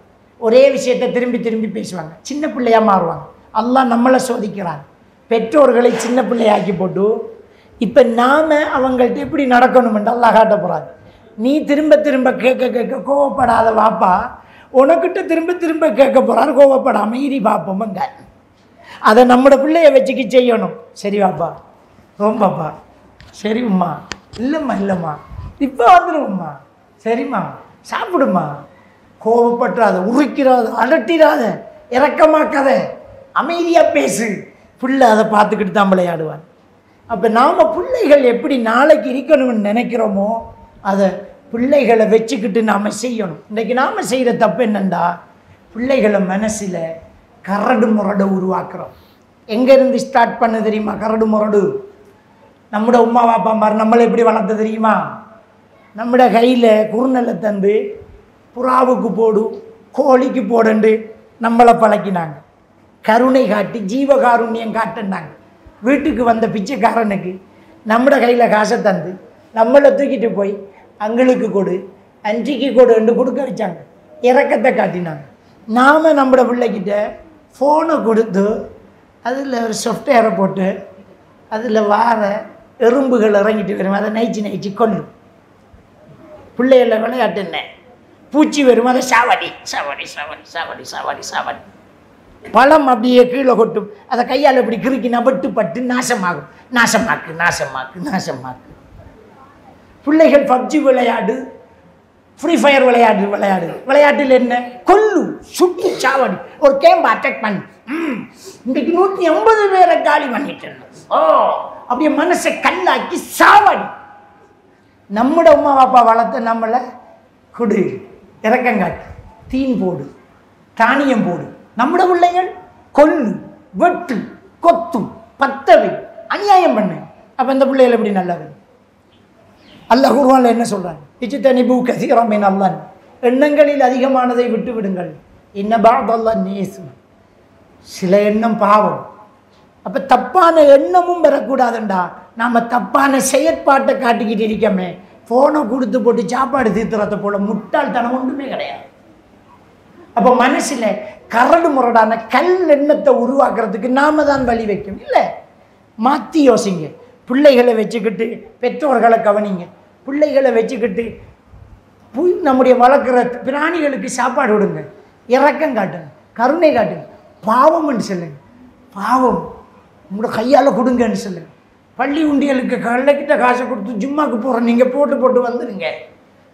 ஒரே விஷயத்தை திரும்பி திரும்பி பேசுவாங்க, சின்ன பிள்ளையாக மாறுவாங்க. அல்லாஹ் நம்மளை சோதிக்கிறான். பெற்றோர்களை சின்ன பிள்ளையாக்கி போட்டு இப்போ நாம் அவங்கள்ட்ட எப்படி நடக்கணுமென்று அல்லாஹ் காட்ட போகிறாங்க. நீ திரும்ப திரும்ப கேட்க கேட்க கோவப்படாத வாப்பா உனக்கிட்ட திரும்ப திரும்ப கேட்க போகிறாரு, கோவப்படாமல் இரி பார்ப்போமுங்க. அதை நம்மளோட பிள்ளைய வச்சுக்கி செய்யணும். சரி வாப்பா, ரொம்பப்பா, சரி உம்மா, இல்லைம்மா இல்லைம்மா, இப்போ வந்துடும்மா, சரிம்மா, சாப்பிடுமா, கோவப்பட்டுறாத, உருக்கிறாத, அலட்டிடாத, இறக்கமாக்காத, அமைதியாக பேசு. பிள்ளை அதை பார்த்துக்கிட்டு தான் விளையாடுவான். அப்போ நாம் பிள்ளைகள் எப்படி நாளைக்கு இருக்கணும்னு நினைக்கிறோமோ அதை பிள்ளைகளை வச்சுக்கிட்டு நாம் செய்யணும். இன்றைக்கி நாம் செய்கிற தப்பு என்னென்னா, பிள்ளைகளை மனசில் கரடு முரடை உருவாக்குறோம். எங்கேருந்து ஸ்டார்ட் பண்ண தெரியுமா? கரடு முரடு நம்மளோட உம்மா வாப்பா மாதிரி நம்மளை எப்படி வளர்த்த தெரியுமா? நம்மளோட கையில் குறுநெல்லை தந்து புறாவுக்கு போடு, கோழிக்கு போடுண்டு நம்மளை பழக்கினாங்க. கருணை காட்டி ஜீவகாருண்யம் காட்டினாங்க. வீட்டுக்கு வந்த பிச்சைக்காரனுக்கு நம்மளோட கையில் காசை தந்து நம்மளை தூக்கிட்டு போய் அங்களுக்கு கொடு, அஞ்சிக்கு கொடுன்னு கொடுக்க வச்சாங்க. இறக்கத்தை காட்டினாங்க. நாம் நம்மளோட பிள்ளைக்கிட்ட ஃபோனை கொடுத்து அதில் ஒரு சாஃப்ட்வேரை போட்டு அதில் வார எறும்புகள் இறங்கிட்டு வரும், அதை நைச்சி நைச்சி கொல்லும். பிள்ளைகளில் விளையாட்டு என்ன, பூச்சி வரும், அதை சாவடி சாவடி சாவடி சாவடி சாவடி சாவடி. பழம் அப்படியே கீழே கொட்டும், அதை கையால் இப்படி கிறுக்கினா பட்டு பட்டு நாசமாகும். நாசமாக்கு நாசமாக்கு நாசமாக்கு. பிள்ளைகள் பப்ஜி விளையாடு, ஃப்ரீ ஃபயர் விளையாடு விளையாட்டில் என்ன, கொல்லு சுட்டு சாவடி. ஒரு கேம்பை அட்டாக் பண்ணி இன்றைக்கு 150 பேரை காலி பண்ணிட்டு அப்படியே மனசை கல்லாக்கி சாவடி. நம்மட உமா பாப்பா வளர்த்த நம்மளை குடு இறக்கங்காட்டு, தீன் போடு, தானியம் போடு. நம்முடைய பிள்ளைகள் கொல்லு, வெட்டு, கொத்து, பத்தவை, அநியாயம் பண்ணு. அப்போ இந்த பிள்ளைகள் எப்படி நல்லது? அல்லாஹ் குர்ஆன்ல என்ன சொல்றாங்க? இஜ்தனிபு கஸீரம் மின் அல்லாஹ், எண்ணங்களில் அதிகமானதை விட்டு விடுங்கள். இன்ன பஅதல்லாஹ் நீஸ், சில எண்ணம் பாவம். அப்போ தப்பான எண்ணமும் வரக்கூடாதுண்டா. நாம் தப்பான செயற்பாட்டை காட்டிக்கிட்டு இருக்கோமே, ஃபோனை கொடுத்து போட்டு சாப்பாடு தீர்த்துறதை போல முட்டாள்தனம் ஒன்றுமே கிடையாது. அப்போ மனசில் கரடு முரடான கல் எண்ணத்தை உருவாக்குறதுக்கு நாம தான் வழி வைக்கும். இல்லை, மாற்றி யோசிங்க. பிள்ளைகளை வச்சுக்கிட்டு பெற்றோர்களை கவனிங்க. பிள்ளைகளை வச்சுக்கிட்டு நம்முடைய வளர்க்குற பிராணிகளுக்கு சாப்பாடு விடுங்க. இரக்கம் காட்டுங்க, கருணை காட்டுங்க. பாவம்னு சொல்லுங்க, பாவம் உங்களோட கையால் கொடுங்கன்னு சொல்லுங்க. பள்ளி உண்டியலுக்கு கள்ளைக்கிட்ட காசை கொடுத்து ஜும்மாக்கு போகிற நீங்கள் போட்டு வந்துடுங்க.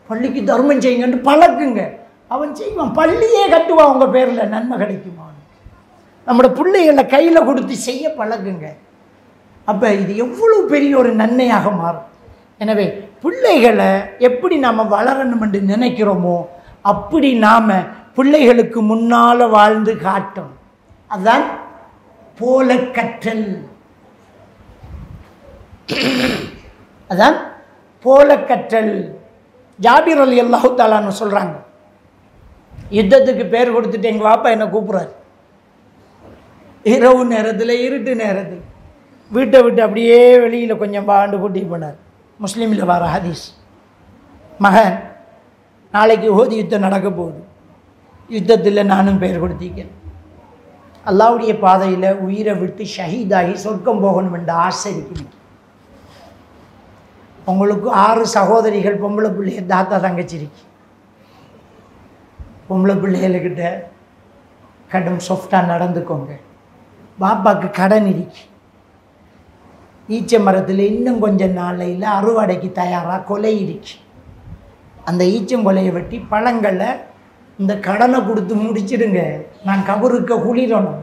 பள்ளிக்கு தர்மம் செய்யுங்கன்னு பழக்குங்க. அவன் செய்வான், பள்ளியே கட்டுவான் உங்கள் பேரில், நன்மை கிடைக்குமா? நம்மளோட பிள்ளைகளை கையில் கொடுத்து செய்ய பழகுங்க. அப்போ இது எவ்வளோ பெரிய ஒரு நன்மையாக மாறும். எனவே பிள்ளைகளை எப்படி நாம் வளரணும் என்று நினைக்கிறோமோ அப்படி நாம் பிள்ளைகளுக்கு முன்னால் வாழ்ந்து காட்டும். அதுதான் போல கற்றல். அதான் போல கற்றல். ஜாபிர் ரலியல்லாஹு தஆலான்னு சொல்கிறாங்க, யுத்தத்துக்கு பேர் கொடுத்துட்டு எங்கள் வாப்பா என்னை கூப்பிட்றாரு. இரவு நேரத்தில், இருட்டு நேரத்தில் வீட்டை விட்டு அப்படியே வெளியில் கொஞ்சம் வாண்டு கூட்டிட்டு போனார். முஸ்லீமில் வர ஹதீஸ். மகன், நாளைக்கு ஓதி யுத்தம் நடக்க போகுது, யுத்தத்தில் நானும் பெயர் கொடுத்திருக்கேன். அல்லாஹ்வுடைய பாதையில் உயிரை விட்டு ஷஹீதாகி சொர்க்கம் போகணும் என்ற ஆசை இருக்குது. உங்களுக்கு 6 சகோதரிகள், பொம்பளை பிள்ளைய தாத்தா தங்கச்சி இருக்கு. பொம்பளை பிள்ளைகளுக்கிட்ட கடும் சாஃப்டாக நடந்துக்கோங்க. பாப்பாவுக்கு கடன் இருக்கு. ஈச்ச மரத்தில் இன்னும் கொஞ்சம் நாளையில் அறுவடைக்கு தயாராக கொலை இருக்கு. அந்த ஈச்சங்கொலையை வெட்டி பழங்களை இந்த கடனை கொடுத்து முடிச்சிடுங்க. நான் கபருக்கு குளிரணும்.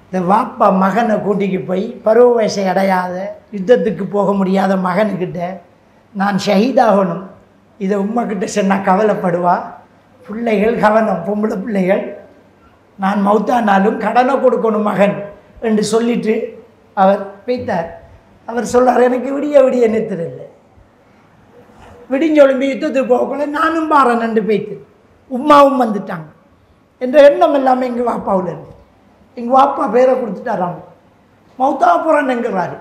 இந்த வாப்பா மகனை கூட்டிக்கு போய் பருவ வயசை அடையாத, யுத்தத்துக்கு போக முடியாத மகனுக்கிட்ட நான் ஷஹீதாகணும், இதை உம்மாக்கிட்ட சொன்னால் கவலைப்படுவா. பிள்ளைகள் கவனம், பொம்பளை பிள்ளைகள், நான் மௌத்தானாலும் கடனை கொடுக்கணும் மகன் என்று சொல்லிட்டு அவர் வைத்தார். அவர் சொல்கிறார், எனக்கு விடிய நிறுத்திடல, விடிஞ்சொழும்பி யுத்தத்துக்கு போகக்குள்ள நானும் பாறேன் நண்டு போய்த்து. உம்மாவும் வந்துட்டாங்க என்ற எண்ணம் எல்லாமே எங்கள் வாப்பாவில் இருந்து. எங்கள் வாப்பா பேரை கொடுத்துட்டாராம். மௌத்தாபுரன்ங்கிறாரு.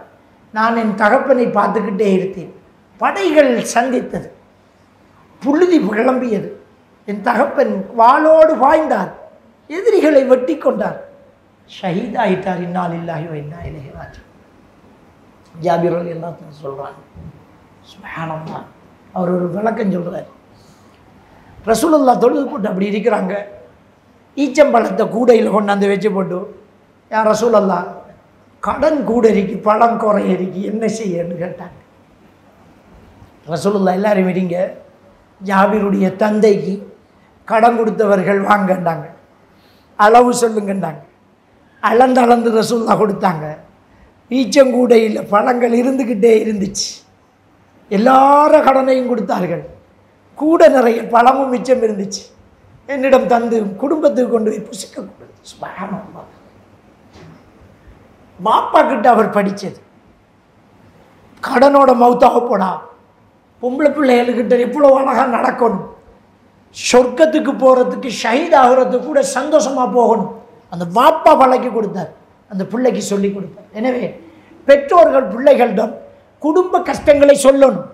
நான் என் தகப்பனை பார்த்துக்கிட்டே இருந்தேன். படைகள் சந்தித்தது, புழுதி கிளம்பியது. என் தகப்பன் வாளோடு பாய்ந்தார், எதிரிகளை வெட்டி கொண்டார், ஷஹீதாயிட்டார். இன்னா லில்லாஹி வ இன்னா இலைஹி ராஜிஊன். ஜாபிர் ரலியல்லாஹு அன்ஹு சொல்கிறாங்க, சுப்ஹானல்லாஹ். அவர் ஒரு விளக்கம் சொல்கிறார். ரசூலுல்லாஹ் தொழுது போட்டு அப்படி இருக்கிறாங்க. ஈச்சம்பழத்தை கூடையில் கொண்டாந்து வச்சு போட்டு, யா ரசூலல்லாஹ், கடன் கூட இருக்கு, பழம் குறை இருக்கு, என்ன செய்யன்னு கேட்டாங்க. ரசூலுல்லாஹ் எல்லாரும் விடுங்க, ஜாபிருடைய தந்தைக்கு கடன் கொடுத்தவர்கள் வாங்கண்டாங்க, அளவு சொல்லுங்கண்டாங்க. அளந்து ரசூலுல்லாஹ் கொடுத்தாங்க. ஈச்சங்கூடையில் பழங்கள் இருந்துக்கிட்டே இருந்துச்சு. எல்லார கடனையும் கொடுத்தார்கள். கூட நிறைய பழமும் மிச்சம் இருந்துச்சு. என்னிடம் தந்து குடும்பத்துக்கு கொண்டு போய் புசிக்கக்கூடாது. சுப்ஹானல்லாஹ். பாப்பா கிட்ட அவர் படித்தது, கடனோட மௌத்தாக போடா, பொம்பளை பிள்ளைகளுக்கிட்ட எவ்வளோ அழகாக நடக்கணும், சொர்க்கத்துக்கு போகிறதுக்கு ஷஹீத் ஆகிறதுக்கு கூட சந்தோஷமாக போகணும். அந்த வாப்பா பழக்கி கொடுத்தார், அந்த பிள்ளைக்கு சொல்லி கொடுத்தார். எனவே பெற்றோர்கள் பிள்ளைகளிடம் குடும்ப கஷ்டங்களை சொல்லணும்.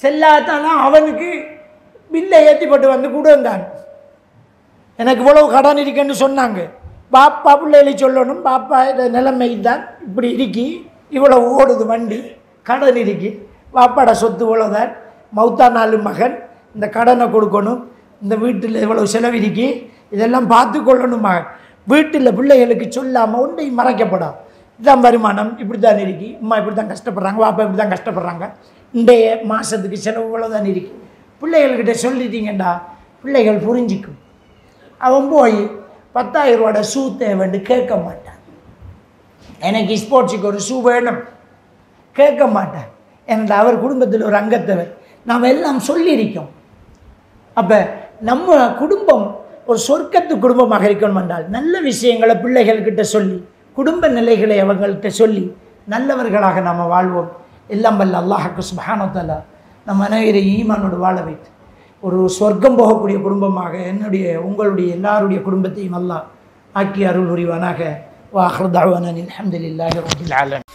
செல்லாதான் அவனுக்கு பில்லை ஏற்றிப்பட்டு வந்து கூட இருந்தான். எனக்கு இவ்வளவு கடன் இருக்குன்னு சொன்னாங்க. பாப்பா பிள்ளைகளை சொல்லணும், பாப்பா இந்த நிலைமை தான் இப்படி இருக்கி, இவ்வளோ ஓடுது வண்டி, கடன் இருக்கி, பாப்பாட சொத்து இவ்வளோதான், மௌத்தா நாலு மகன், இந்த கடனை கொடுக்கணும், இந்த வீட்டில் இவ்வளோ செலவு இருக்கி, இதெல்லாம் பார்த்து கொள்ளணும். மகன் வீட்டில் பிள்ளைகளுக்கு சொல்லாமல் ஒன்றையும் மறைக்கப்படாது. இதுதான் வருமானம், இப்படி தான் இருக்கு, அம்மா இப்படி தான் கஷ்டப்படுறாங்க, பாப்பா இப்படி தான் கஷ்டப்படுறாங்க, இன்றைய மாதத்துக்கு செலவு இவ்வளோதான் இருக்கு. பிள்ளைகள்கிட்ட சொல்லிட்டீங்கண்டா பிள்ளைகள் புரிஞ்சிக்கும். அவன் போய் 10,000 ரூபாயோட ஷூ தேவைன்னு கேட்க மாட்டான். எனக்கு ஸ்போர்ட்ஸுக்கு ஒரு ஷூ வேணும் கேட்க மாட்டான். ஏன்னா அவர் குடும்பத்தில் ஒரு அங்கத்தவர். நாம் எல்லாம் சொல்லியிருக்கோம். அப்போ நம்ம குடும்பம் ஒரு சொர்க்கத்து குடும்பமாக இருக்கணும் என்றால் நல்ல விஷயங்களை பிள்ளைகள்கிட்ட சொல்லி குடும்ப நிலைகளை அவங்கள்ட்ட சொல்லி நல்லவர்களாக நாம் வாழ்வோம். எல்லாம் வல்ல அல்லாஹ்வுக்கு சுப்ஹானஹு வ தஆலா நம்ம அனைவரை ஈமானோடு வாழ வைத்து ஒரு சொர்க்கம் போகக்கூடிய குடும்பமாக உங்களுடைய எல்லாருடைய குடும்பத்தையும் அல்லாஹ் ஆக்கி அருள் புரிவானாக. வ ஆகிரு தஅவானா அல்ஹம்துலில்லாஹி ரப்பில் ஆலமீன்.